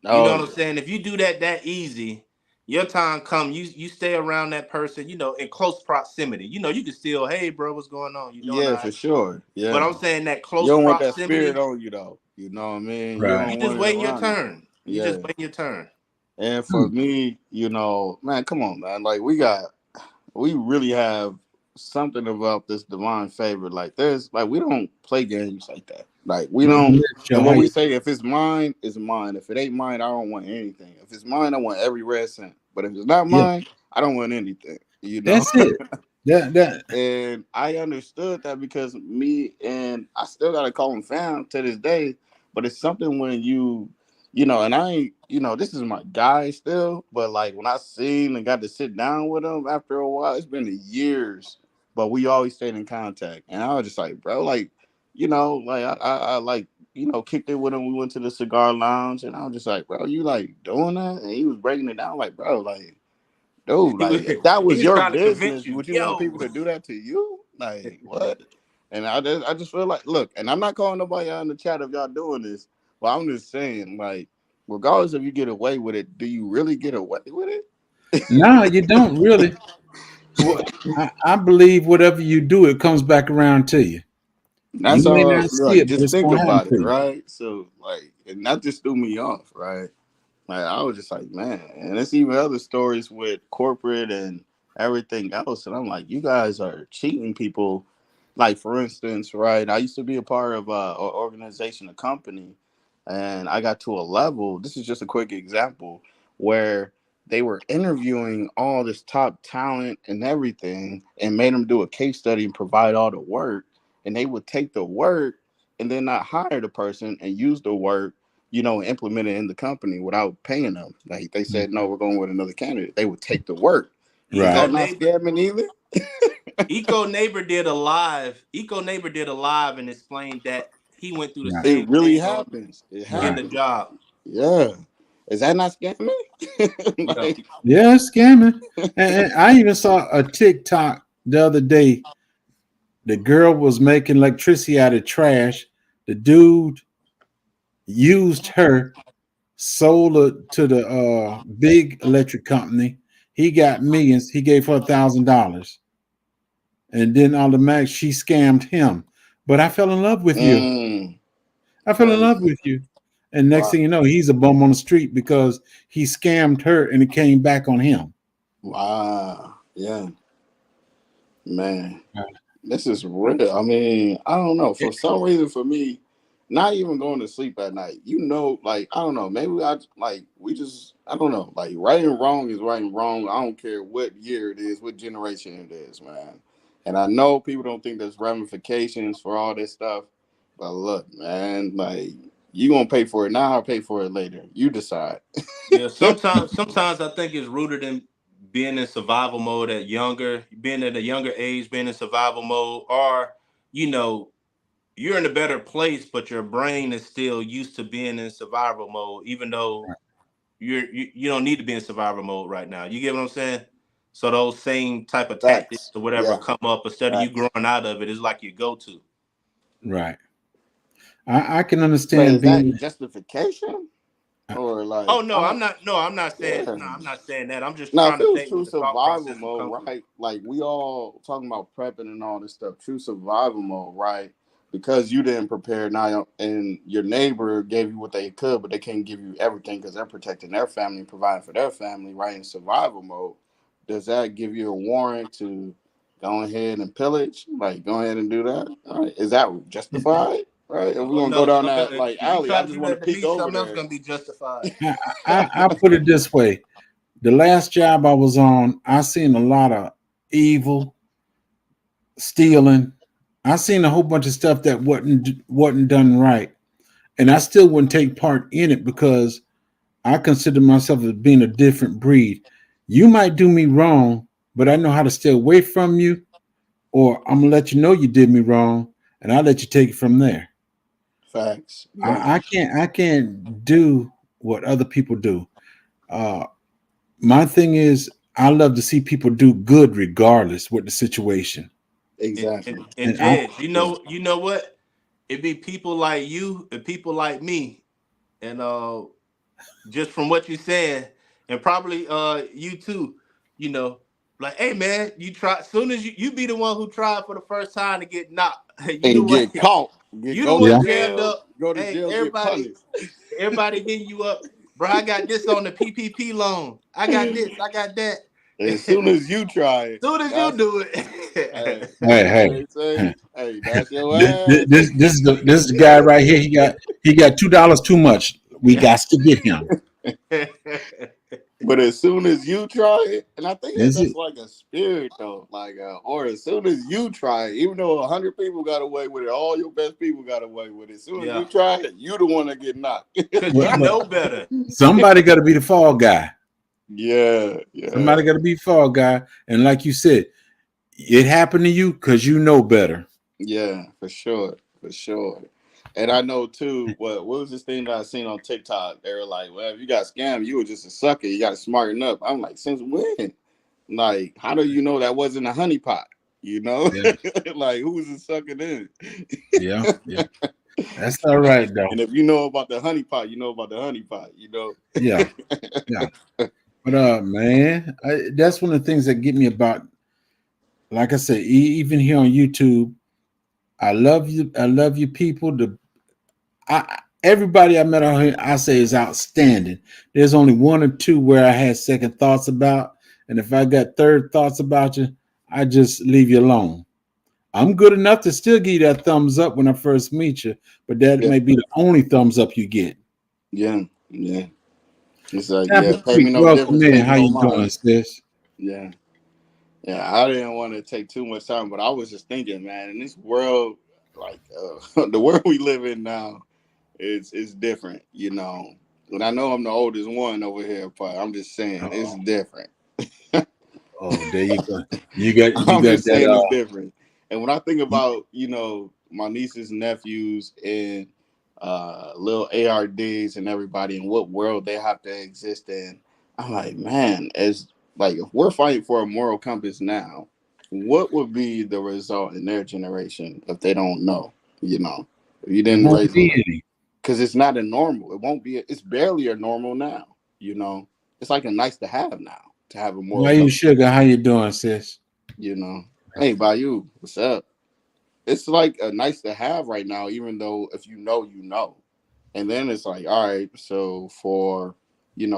You know Oh what I'm yeah. saying? If you do that easy, your time come. You stay around that person, in close proximity. You can still, hey, bro, what's going on? You doing all Yeah, right? for sure. But Yeah. I'm saying that You close don't want that spirit proximity, on you though. You know what I mean? You Right. you don't just want it waiting your around you. turn. You Yeah. just waiting your turn. And for me, man, come on, man. Like we really have something about this divine favor. Like there's like we don't play games like that. Like we Brother don't. Mitchell, And how what we you? say, if it's mine, it's mine. If it ain't mine, I don't want anything. If it's mine, I want every red cent. But if it's not Yeah, mine, I don't want anything. You know. that's it. That. And I understood that because me and I still gotta call him fam to this day. But it's something when and I ain't, this is my guy still. But like when I seen and got to sit down with him after a while, it's been years. But we always stayed in contact, and I was just like, bro, like, like I like, kicked it with him. We went to the cigar lounge, and I was just like, bro, you like doing that? And he was breaking it down, like, bro, like. Dude, He was, like if that he was was your trying to convince business, you, would you want yo. people to do that to you? Like what? And I just feel like, look, and I'm not calling nobody out in the chat if y'all doing this, but I'm just saying, like, regardless if you get away with it, do you really get away with it? No, you don't really. What I believe, whatever you do, it comes back around to you. You That's may all. not see Like, it, but just it's think gonna happen about it, to you. right? So, like, and that just threw me off, right? Like, I was just like, man, and there's even other stories with corporate and everything else, and I'm like, you guys are cheating people. Like, for instance, right? I used to be a part of an organization, a company, and I got to a level. This is just a quick example where they were interviewing all this top talent and everything, and made them do a case study and provide all the work, and they would take the work and then not hire the person and use the work implement it in the company without paying them. Like they said, no, we're going with another candidate. They would take the work. Is Eco Right. that not neighbor, scamming either? Eco neighbor did a live and explained that he went through the Right. It same really thing happens. It in Right. the happens. job. Yeah. Is that not scamming? Yeah. Like, Yeah, scamming. And I even saw a TikTok the other day. The girl was making electricity out of trash. The dude used her, sold it to the big electric company. He got millions. He gave her $1,000, and then automatic she scammed him. But I fell in love with you. mm, I fell in love crazy. with you. And next Wow. thing you know, he's a bum on the street because he scammed her and it came back on him. Wow. Yeah. Man. Uh, This is real. I mean, I don't know. For some reason, for me, not even going to sleep at night, like, I don't know. Maybe we just, I don't know. Like, right and wrong is right and wrong. I don't care what year it is, what generation it is, man. And I know people don't think there's ramifications for all this stuff. But look, man, like, you going to pay for it now or pay for it later. You decide. Yeah, sometimes I think it's rooted in being in survival mode being at a younger age, being in survival mode, or you know, you're in a better place, but your brain is still used to being in survival mode, even though you don't need to be in survival mode right now. You get what I'm saying? So those same type of tactics Facts. or whatever Yeah. come up instead of you Facts. growing out of it, it's like you go to. right. I can But understand is that being. justification? Or Oh like, no, I don't, I'm not saying yeah. no, I'm not saying that. I'm just Now, if trying it to was think true what the thought survival process would mode, come from. right? Like we all talking about prepping and all this stuff, true survival mode, right? Because you didn't prepare now, and your neighbor gave you what they could, but they can't give you everything because they're protecting their family, providing for their family, right? In survival mode, does that give you a warrant to go ahead and pillage? Like, go ahead and do that? All right. Is that justified? Right? If we're Oh gonna go no, down something that like if you alley, try I to just do want to that to peek me, over something else there. gonna be justified. I put it this way: the last job I was on, I seen a lot of evil, stealing. I seen a whole bunch of stuff that wasn't done right, and I still wouldn't take part in it because I consider myself as being a different breed. You might do me wrong, but I know how to stay away from you, or I'm gonna let you know you did me wrong, and I'll let you take it from there. Facts. Yeah. I can't do what other people do. Uh, my thing is, I love to see people do good regardless with the situation. Exactly. And And I, Jed, you know what? It be people like you and people like me, and just from what you're saying, and probably you too, you know, like, hey man, you try soon as you be the one who tried for the first time to get knocked. You the And one get caught, you the go to one yeah, jammed jail, up. go to Hey, jail, get punished. everybody hitting you up, bro. I got this on the PPP loan. I got this, I got that. As soon as you try it, Soon as you that's do hey, it. hey, what they say. hey, Hey, that's your this, ass. this is the guy right here. He got $2 too much. We got to get him. But as soon as you try it, and I think Is that's it? like a spirit though, like or as soon as you try it, even though 100 people got away with it, all your best people got away with it. As soon as Yeah, you try it, you the one that get knocked. because Well, you know better. somebody got to be the fall guy. Yeah, yeah, Somebody got to be fall guy. And like you said, it happened to you because you know better. yeah, for sure, for sure. And I know too. What was this thing that I seen on TikTok? They were like, "Well, if you got scammed, you were just a sucker. You got to smarten up." I'm like, "Since when? Like, how do you know that wasn't a honeypot? You know, Yeah, like who was a sucker then?" yeah, yeah. That's all right though. And if you know about the honeypot, you know about the honeypot. You know. Yeah, yeah. But man, that's one of the things that get me about. Like I said, even here on YouTube, I love you. I love you, people. Everybody I met on here, I say is outstanding. There's only one or two where I had second thoughts about, and if I got third thoughts about you, I just leave you alone. I'm good enough to still give you that thumbs up when I first meet you, but that Yeah, may be the only thumbs up you get. yeah, yeah. It's like, Tapper yeah, pay Creek, me no welcome difference, in. pay me How no you doing, mind. sis? Yeah, yeah. I didn't want to take too much time, but I was just thinking, man, in this world, like the world we live in now, it's different, you know. And I know I'm the oldest one over here, but I'm just saying it's Oh, different. oh, there you go. You I'm got just that. saying it's different. And when I think about, my nieces, nephews, and little ARDs and everybody and what world they have to exist in. I'm like, man, as like if we're fighting for a moral compass now, what would be the result in their generation if they don't know? You know, if you It didn't won't raise them, be any. because it's not a normal. It won't be. It's barely a normal now. You know, it's like a nice to have now to have a moral Why you compass. sugar? How you doing, sis? You know, hey, Bayou, what's up? It's like a nice to have right now, even though if you know, you know. And then it's like, all right, so for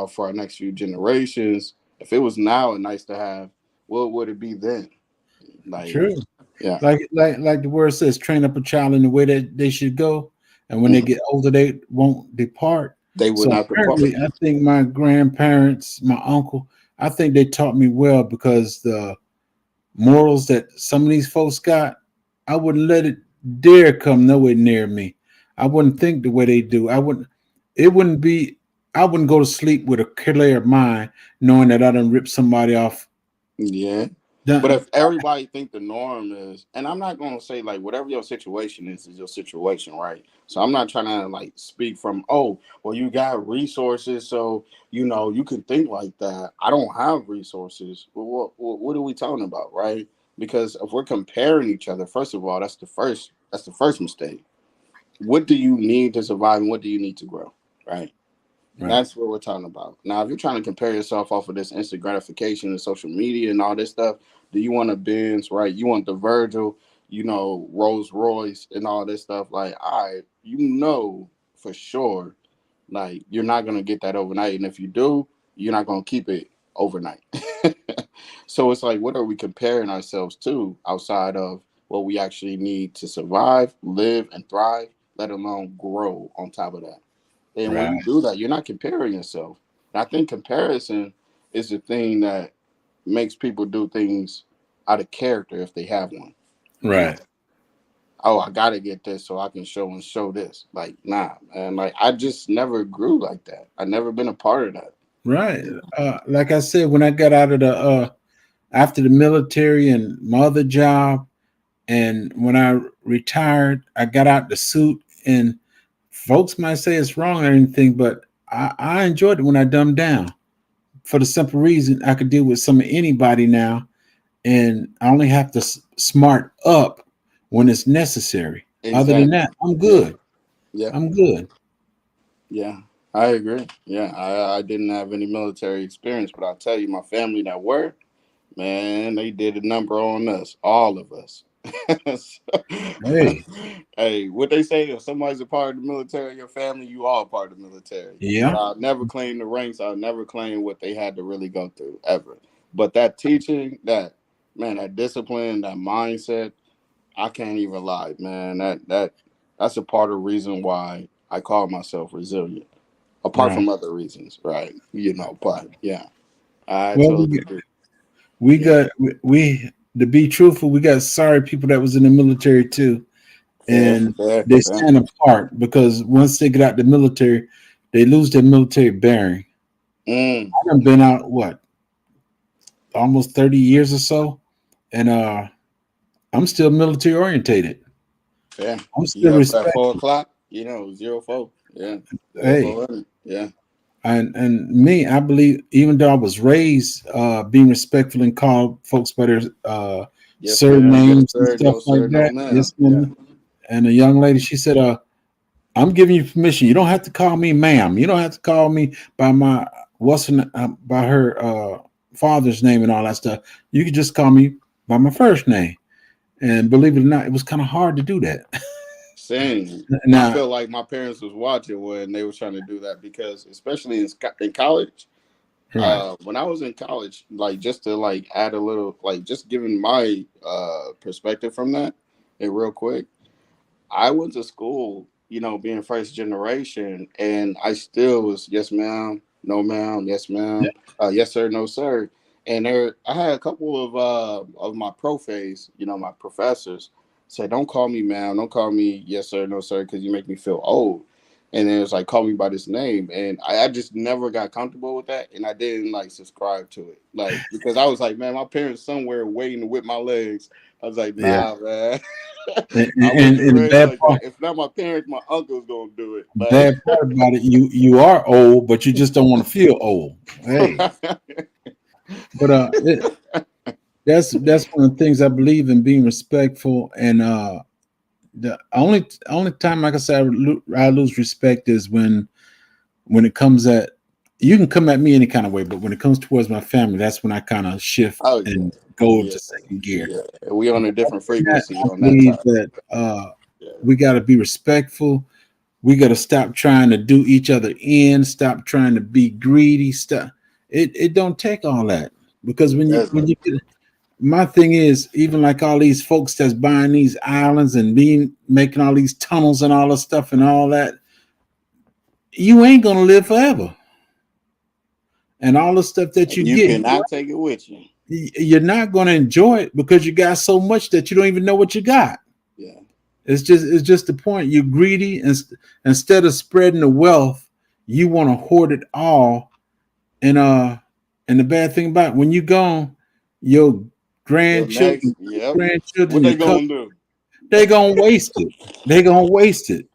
for our next few generations, if it was now a nice to have, what would it be then? Like, True. yeah, Like the word says, train up a child in the way that they should go, and when they mhm, get older, they won't depart. they would So not depart. apparently, I think my grandparents, my uncle, I think they taught me well because the morals that some of these folks got, I wouldn't let it dare come nowhere near me. I wouldn't think the way they do. I wouldn't. It wouldn't be. I wouldn't go to sleep with a clear mind, knowing that I done ripped somebody off. Yeah. But Done, if everybody think the norm is, and I'm not gonna say like whatever your situation is your situation, right? So I'm not trying to like speak from well you got resources, so you can think like that. I don't have resources. Well, what are we talking about, right? Because if we're comparing each other, first of all, that's the first mistake. What do you need to survive, and what do you need to grow, right? right, That's what we're talking about. Now, if you're trying to compare yourself off of this instant gratification and social media and all this stuff, do you want a Benz, right? You want the Virgil, Rolls Royce and all this stuff. Like, all right, for sure, like you're not gonna get that overnight, and if you do, you're not gonna keep it overnight. So it's like, what are we comparing ourselves to outside of what we actually need to survive, live, and thrive, let alone grow on top of that? And when you right, do that, you're not comparing yourself. And I think comparison is the thing that makes people do things out of character if they have one. You know, right. oh, I gotta get this so I can show this. Like, nah, man. Like, I just never grew like that. I never been a part of that. Right. Like I said, when I got out of the after the military and my other job, and when I retired, I got out the suit. And folks might say it's wrong or anything, but I enjoyed it when I dumbed down for the simple reason I could deal with some of anybody now, and I only have to smart up when it's necessary. Other than Exactly. that, I'm Yeah. good. Yeah. I'm good. Yeah. I agree. Yeah. I didn't have any military experience, but I'll tell you, my family that were, man, they did a number on us, all of us. So, Hey, hey, what they say, if somebody's a part of the military in your family, you all part of the military. But yeah, I'll never claim the ranks. I'll never claim what they had to really go through ever. But that teaching, that discipline, that mindset, I can't even lie, man. That's a part of the reason why I call myself resilient. Apart right. from other reasons, right? But yeah, I Well, totally agree. we Yeah. got we to be truthful, we got sorry people that was in the military too, Fair, and fair, they fair. stand apart because once they get out the military, they lose their military bearing. Mm, I've been out what almost 30 years or so, and I'm still military orientated. fair. I'm You still up at 4 respectful. o'clock? 0-4. Yeah. Hey, 0-4. Yeah. and me, I believe even though I was raised being respectful and call folks by their Yes, ma'am. Yes, surnames and sir. stuff No, like sir. No, that. ma'am. Yes, Yeah. ma'am. And a young lady, she said, I'm giving you permission. You don't have to call me ma'am. You don't have to call me by my by her father's name and all that stuff. You could just call me by my first name. And believe it or not, it was kind of hard to do that. Same. I Now, feel like my parents was watching when they was trying to do that because, especially in college, right, when I was in college, like just to like add a little, like just giving my perspective from that, and real quick, I went to school, being first generation, and I still was yes ma'am, no ma'am, yes ma'am, yes sir, no sir. And I had a couple of my profes, my professors, say, "Don't call me ma'am, don't call me yes sir, no sir, because you make me feel old." And then it was like, call me by this name. And I just never got comfortable with that. And I didn't like subscribe to it. Like, because I was like, man, my parents somewhere waiting to whip my legs. I was like, Yeah. nah, man. And, I and, wasn't and the raised bad like part, that. If not my parents, my uncle's gonna do it. bad part about it, you are old, but you just don't want to feel old. Hey, but that's one of the things I believe in, being respectful. And the only time, like I said, I lose respect is when it comes at, you can come at me any kind of way, but when it comes towards my family, that's when I kind of shift Oh yeah, and go yeah, to second gear. yeah. We on a different frequency I on that believe time. that Yeah. we got to be respectful. We got to stop trying to do each other in. Stop trying to be greedy. Stop. It don't take all that, because when That's you get, my thing is, even like all these folks that's buying these islands and making all these tunnels and all this stuff and all that, you ain't gonna live forever. And all the stuff that you you get, cannot take it with you. you're not gonna enjoy it because you got so much that you don't even know what you got. Yeah. It's just the point. You're greedy, and instead of spreading the wealth, you want to hoard it all. And the bad thing about it, when you gone, your The next, grandchildren, yep. grandchildren, What your they cousins, gonna do? they gonna waste it. They gonna waste it.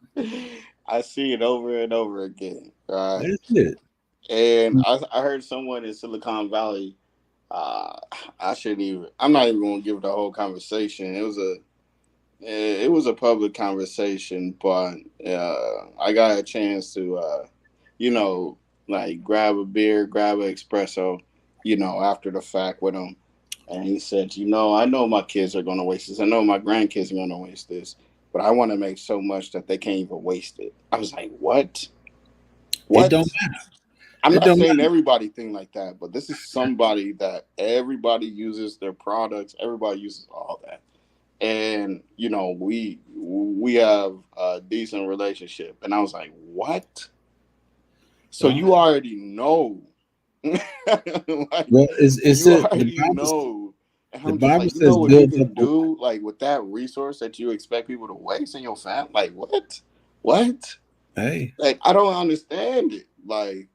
I see it over and over again. Right. That's it. And I heard someone in Silicon Valley. I shouldn't even. I'm not even gonna give the whole conversation. It was a public conversation, but I got a chance to like grab a beer, grab an espresso, after the fact with him. And he said, I know my kids are going to waste this. I know my grandkids are going to waste this, but I want to make so much that they can't even waste it. I was like, what? It What? don't matter. I'm It not don't saying matter. everybody think like that, but this is somebody that everybody uses their products. Everybody uses all that. And, we have a decent relationship. And I was like, what? So Well, you already know. Like, well, it's you it. already know. And The I'm just Bible like, you know says what you build up. can do, like with that resource that you expect people to waste in your family? Like what? What? Hey, Like I don't understand it. Like,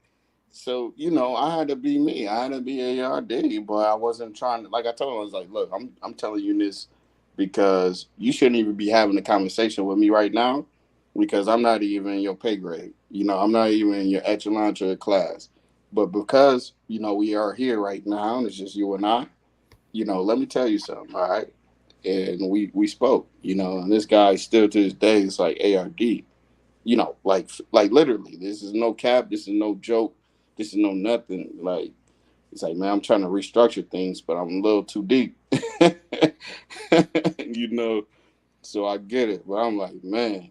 so I had to be me. I had to be ARD, but I wasn't trying to. Like I told him, I was like, look, I'm telling you this because you shouldn't even be having a conversation with me right now because I'm not even in your pay grade. I'm not even in your echelon to your class. But because we are here right now, and it's just you and I. Let me tell you something, all right? And we spoke, and this guy still to this day is like ARD, like literally, this is no cap, this is no joke, this is no nothing. Like, it's like, man, I'm trying to restructure things, but I'm a little too deep, so I get it. But I'm like, man,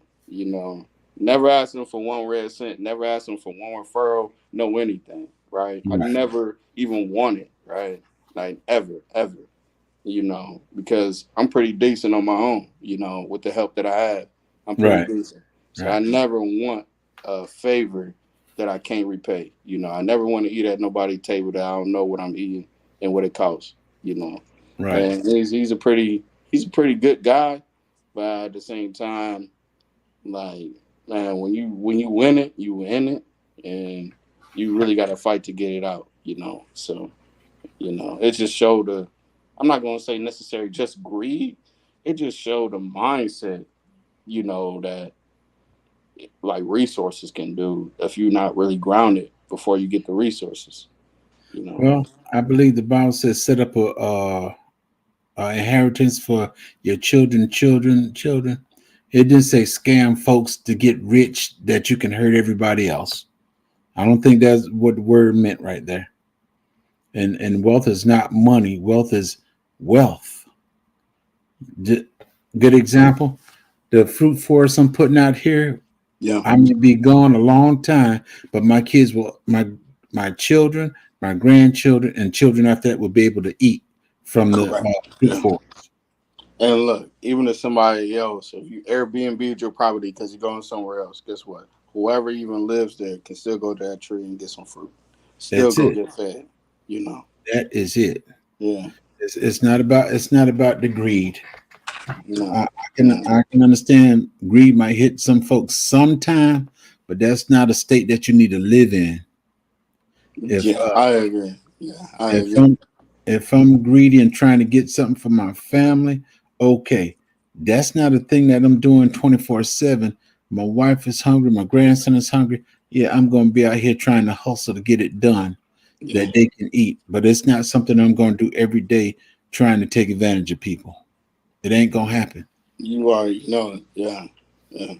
never asked him for one red cent, never asked him for one referral, no anything, right? I right, never even wanted, right? Like, ever. Because I'm pretty decent on my own, with the help that I have. I'm pretty right, decent. So I right, never want a favor that I can't repay. I never want to eat at nobody's table that I don't know what I'm eating and what it costs, right. And he's a pretty good guy, but at the same time, like, man, when you win it, you win it, and you really got to fight to get it out, So, it just showed I'm not going to say necessarily just greed. It just showed a mindset, that like resources can do if you're not really grounded before you get the resources. Well, I believe the Bible says set up a inheritance for your children. It didn't say scam folks to get rich that you can hurt everybody else. I don't think that's what the word meant right there. And wealth is not money. Wealth is wealth. Good example. The fruit forest I'm putting out here, Yeah. I may be gone a long time, but my kids will, my children, my grandchildren, and children after that will be able to eat from the Correct. fruit Yeah. forest. And look, even if somebody else, if you Airbnb your property because you're going somewhere else, guess what? Whoever even lives there can still go to that tree and get some fruit. Still That's go it. get fed. That is it. Yeah. It's not about the greed. No. I can understand greed might hit some folks sometime, but that's not a state that you need to live in. If Yeah, I agree. Yeah, I if agree. I'm greedy and trying to get something for my family, okay, that's not a thing that I'm doing 24/7. My wife is hungry, my grandson is hungry. Yeah, I'm going to be out here trying to hustle to get it done Yeah, that they can eat, but it's not something I'm going to do every day trying to take advantage of people. It ain't going to happen. you already know it. Yeah, yeah,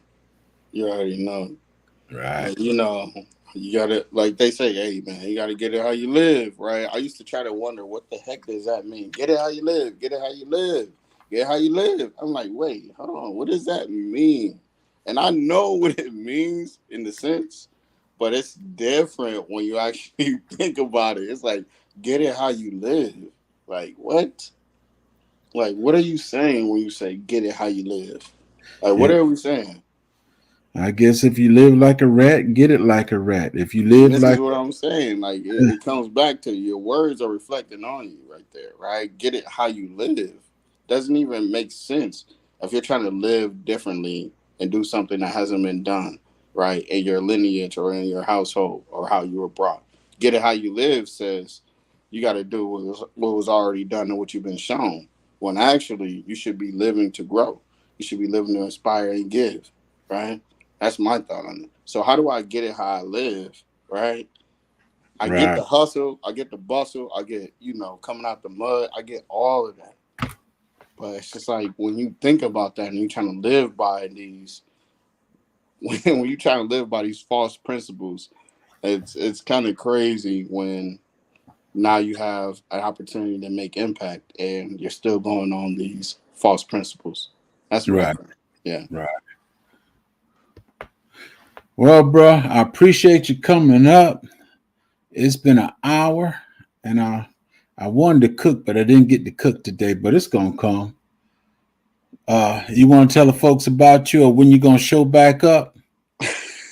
you already know it. Right. You know, you gotta, like they say, hey man, you gotta get it how you live, right? I used to try to wonder what the heck does that mean? Get it how you live, get it how you live, get it how you live. I'm like, wait, hold on, what does that mean? And I know what it means in the sense, but it's different when you actually think about it. It's like, get it how you live. Like what? Like what are you saying when you say get it how you live? Like what It, are we saying? I guess if you live like a rat, get it like a rat. If you live This is like what I'm saying. Like it comes back to your words are reflecting on you right there, right? Get it how you live. Doesn't even make sense if you're trying to live differently and do something that hasn't been done, right? In your lineage or in your household or how you were brought. Get it how you live says you got to do what was already done and what you've been shown. When actually you should be living to grow. You should be living to inspire and give, right? That's my thought on it. So how do I get it how I live? Right? I get right, the hustle, I get the bustle, I get, coming out the mud, I get all of that. But it's just like when you think about that and you're trying to live by these, when you're trying to live by these false principles, it's kind of crazy when now you have an opportunity to make impact and you're still going on these false principles. That's what I right, think. Yeah. right. Well, bro, I appreciate you coming up. It's been an hour, and I wanted to cook, but I didn't get to cook today. But it's gonna come. You want to tell the folks about you, or when you gonna show back up?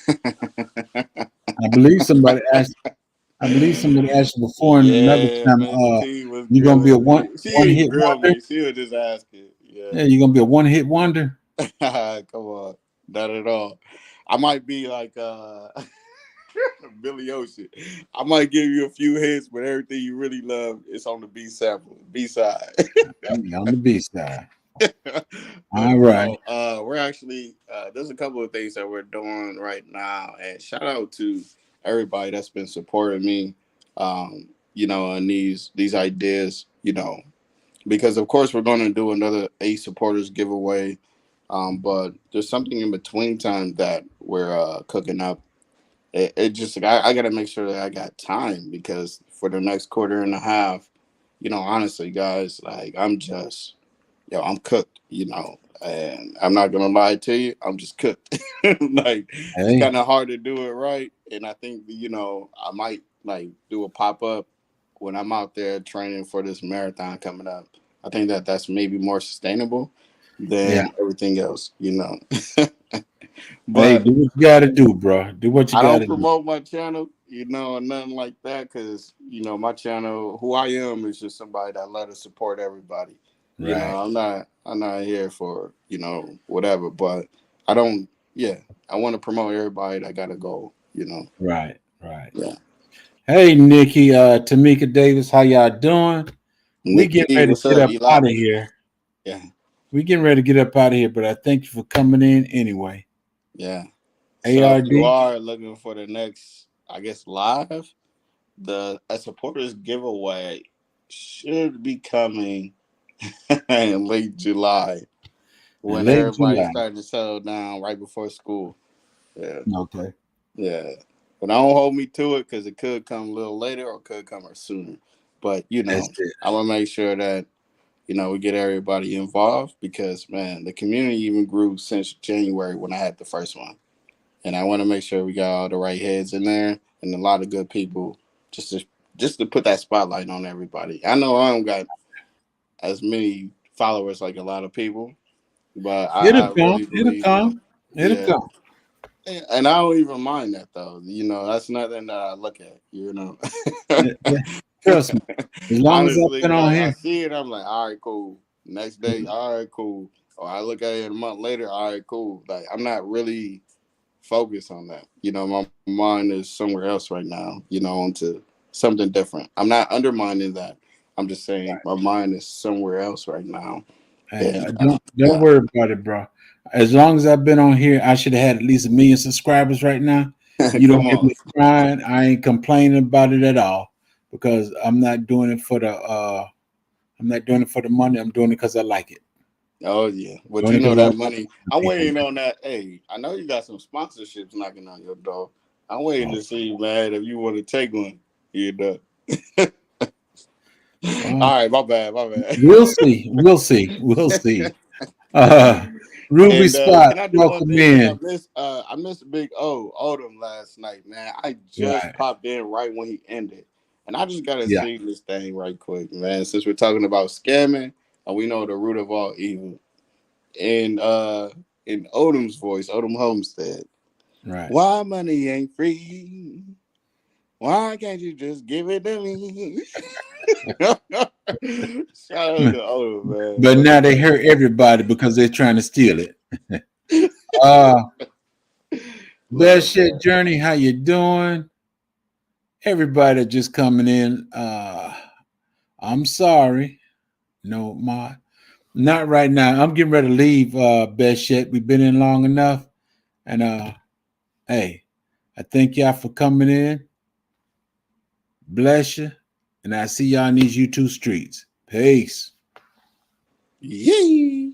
I believe somebody asked. I believe somebody asked you before in another Yeah, time. Miss T was You gonna be a grilling one me. She one didn't hit grill wonder? me. She was just asking. Yeah. Yeah, you gonna be a one hit wonder? Come on. Not at all. I might be like Billy Ocean. I might give you a few hits, but everything you really love is on the B sample, B side. On the B side. But All right. no, we're actually there's a couple of things that we're doing right now, and shout out to everybody that's been supporting me, and these ideas, because of course we're going to do another Ace supporters giveaway, but there's something in between time that we're cooking up. It just I got to make sure that I got time because for the next quarter and a half, honestly, guys, like I'm cooked, and I'm not gonna lie to you, I'm just cooked. Like it's Hey, kind of hard to do it right, and I think I might like do a pop up when I'm out there training for this marathon coming up. I think that that's maybe more sustainable yeah. than everything else. Hey, But do what you gotta do, bro. Do what you I don't gotta do. promote my channel, or nothing like that, because my channel, who I am, is just somebody that let us support everybody. Right, I'm not here for whatever, but I don't. Yeah, I want to promote everybody that got a goal. right, right. Yeah. Hey, Nikki, Tamika Davis, how y'all doing? We Nikki getting D, ready to what's get up? up You out locked? of here. Yeah, We getting ready to get up out of here, but I thank you for coming in anyway. yeah. So if you ARD. are looking for the next, I guess, live, the a supporters giveaway should be coming in late July, In when late everybody's July. starting to settle down right before school. Yeah, Okay. yeah. But I don't hold me to it because it could come a little later or it could come sooner. But That's it. I'm gonna make sure that we get everybody involved because man, the community even grew since January when I had the first one, and I want to make sure we got all the right heads in there and a lot of good people just to put that spotlight on everybody. I know I don't got as many followers like a lot of people, but It'll I come. really It'll believe come. It'll yeah. come. And I don't even mind that though. That's nothing that I look at. Yeah. Trust me. As long as I've Honestly, been because on I here. see it, I'm like, all right, cool. Next day, all right, cool. Or I look at it a month later, all right, cool. Like I'm not really focus on that. My mind is somewhere else right now, onto something different. I'm not undermining that. I'm just saying my mind is somewhere else right now. Hey, And don't yeah. worry about it, bro. As long as I've been on here, I should have had at least 1 million subscribers right now. You don't Come hear on. me crying. I ain't complaining about it at all because I'm not doing it for the money. I'm doing it because I like it. Oh yeah. But Doing it 'cause I that like money, the I'm people. waiting on that. Hey, I know you got some sponsorships knocking on your door. I'm waiting Oh, to see, man, if you want to take one. All well, right, my bad. we'll see. We'll see. Ruby And Spot, can I do one welcome thing? Because in. I missed Big Odom last night, man. I just Right. popped in right when he ended, and I just gotta Yeah. see this thing right quick, man. Since we're talking about scamming, and we know the root of all evil, in Odom's voice, Odom Homestead. Right. Why money ain't free? Why can't you just give it to me? Shout out to Odom, man. But now they hurt everybody because they're trying to steal it. Best Love shit that. journey, how you doing? Everybody just coming in. I'm sorry. No, not right now. I'm getting ready to leave best shit. We've been in long enough. And hey, I thank y'all for coming in. Bless you. And I see y'all in these YouTube streets. Peace. Yay!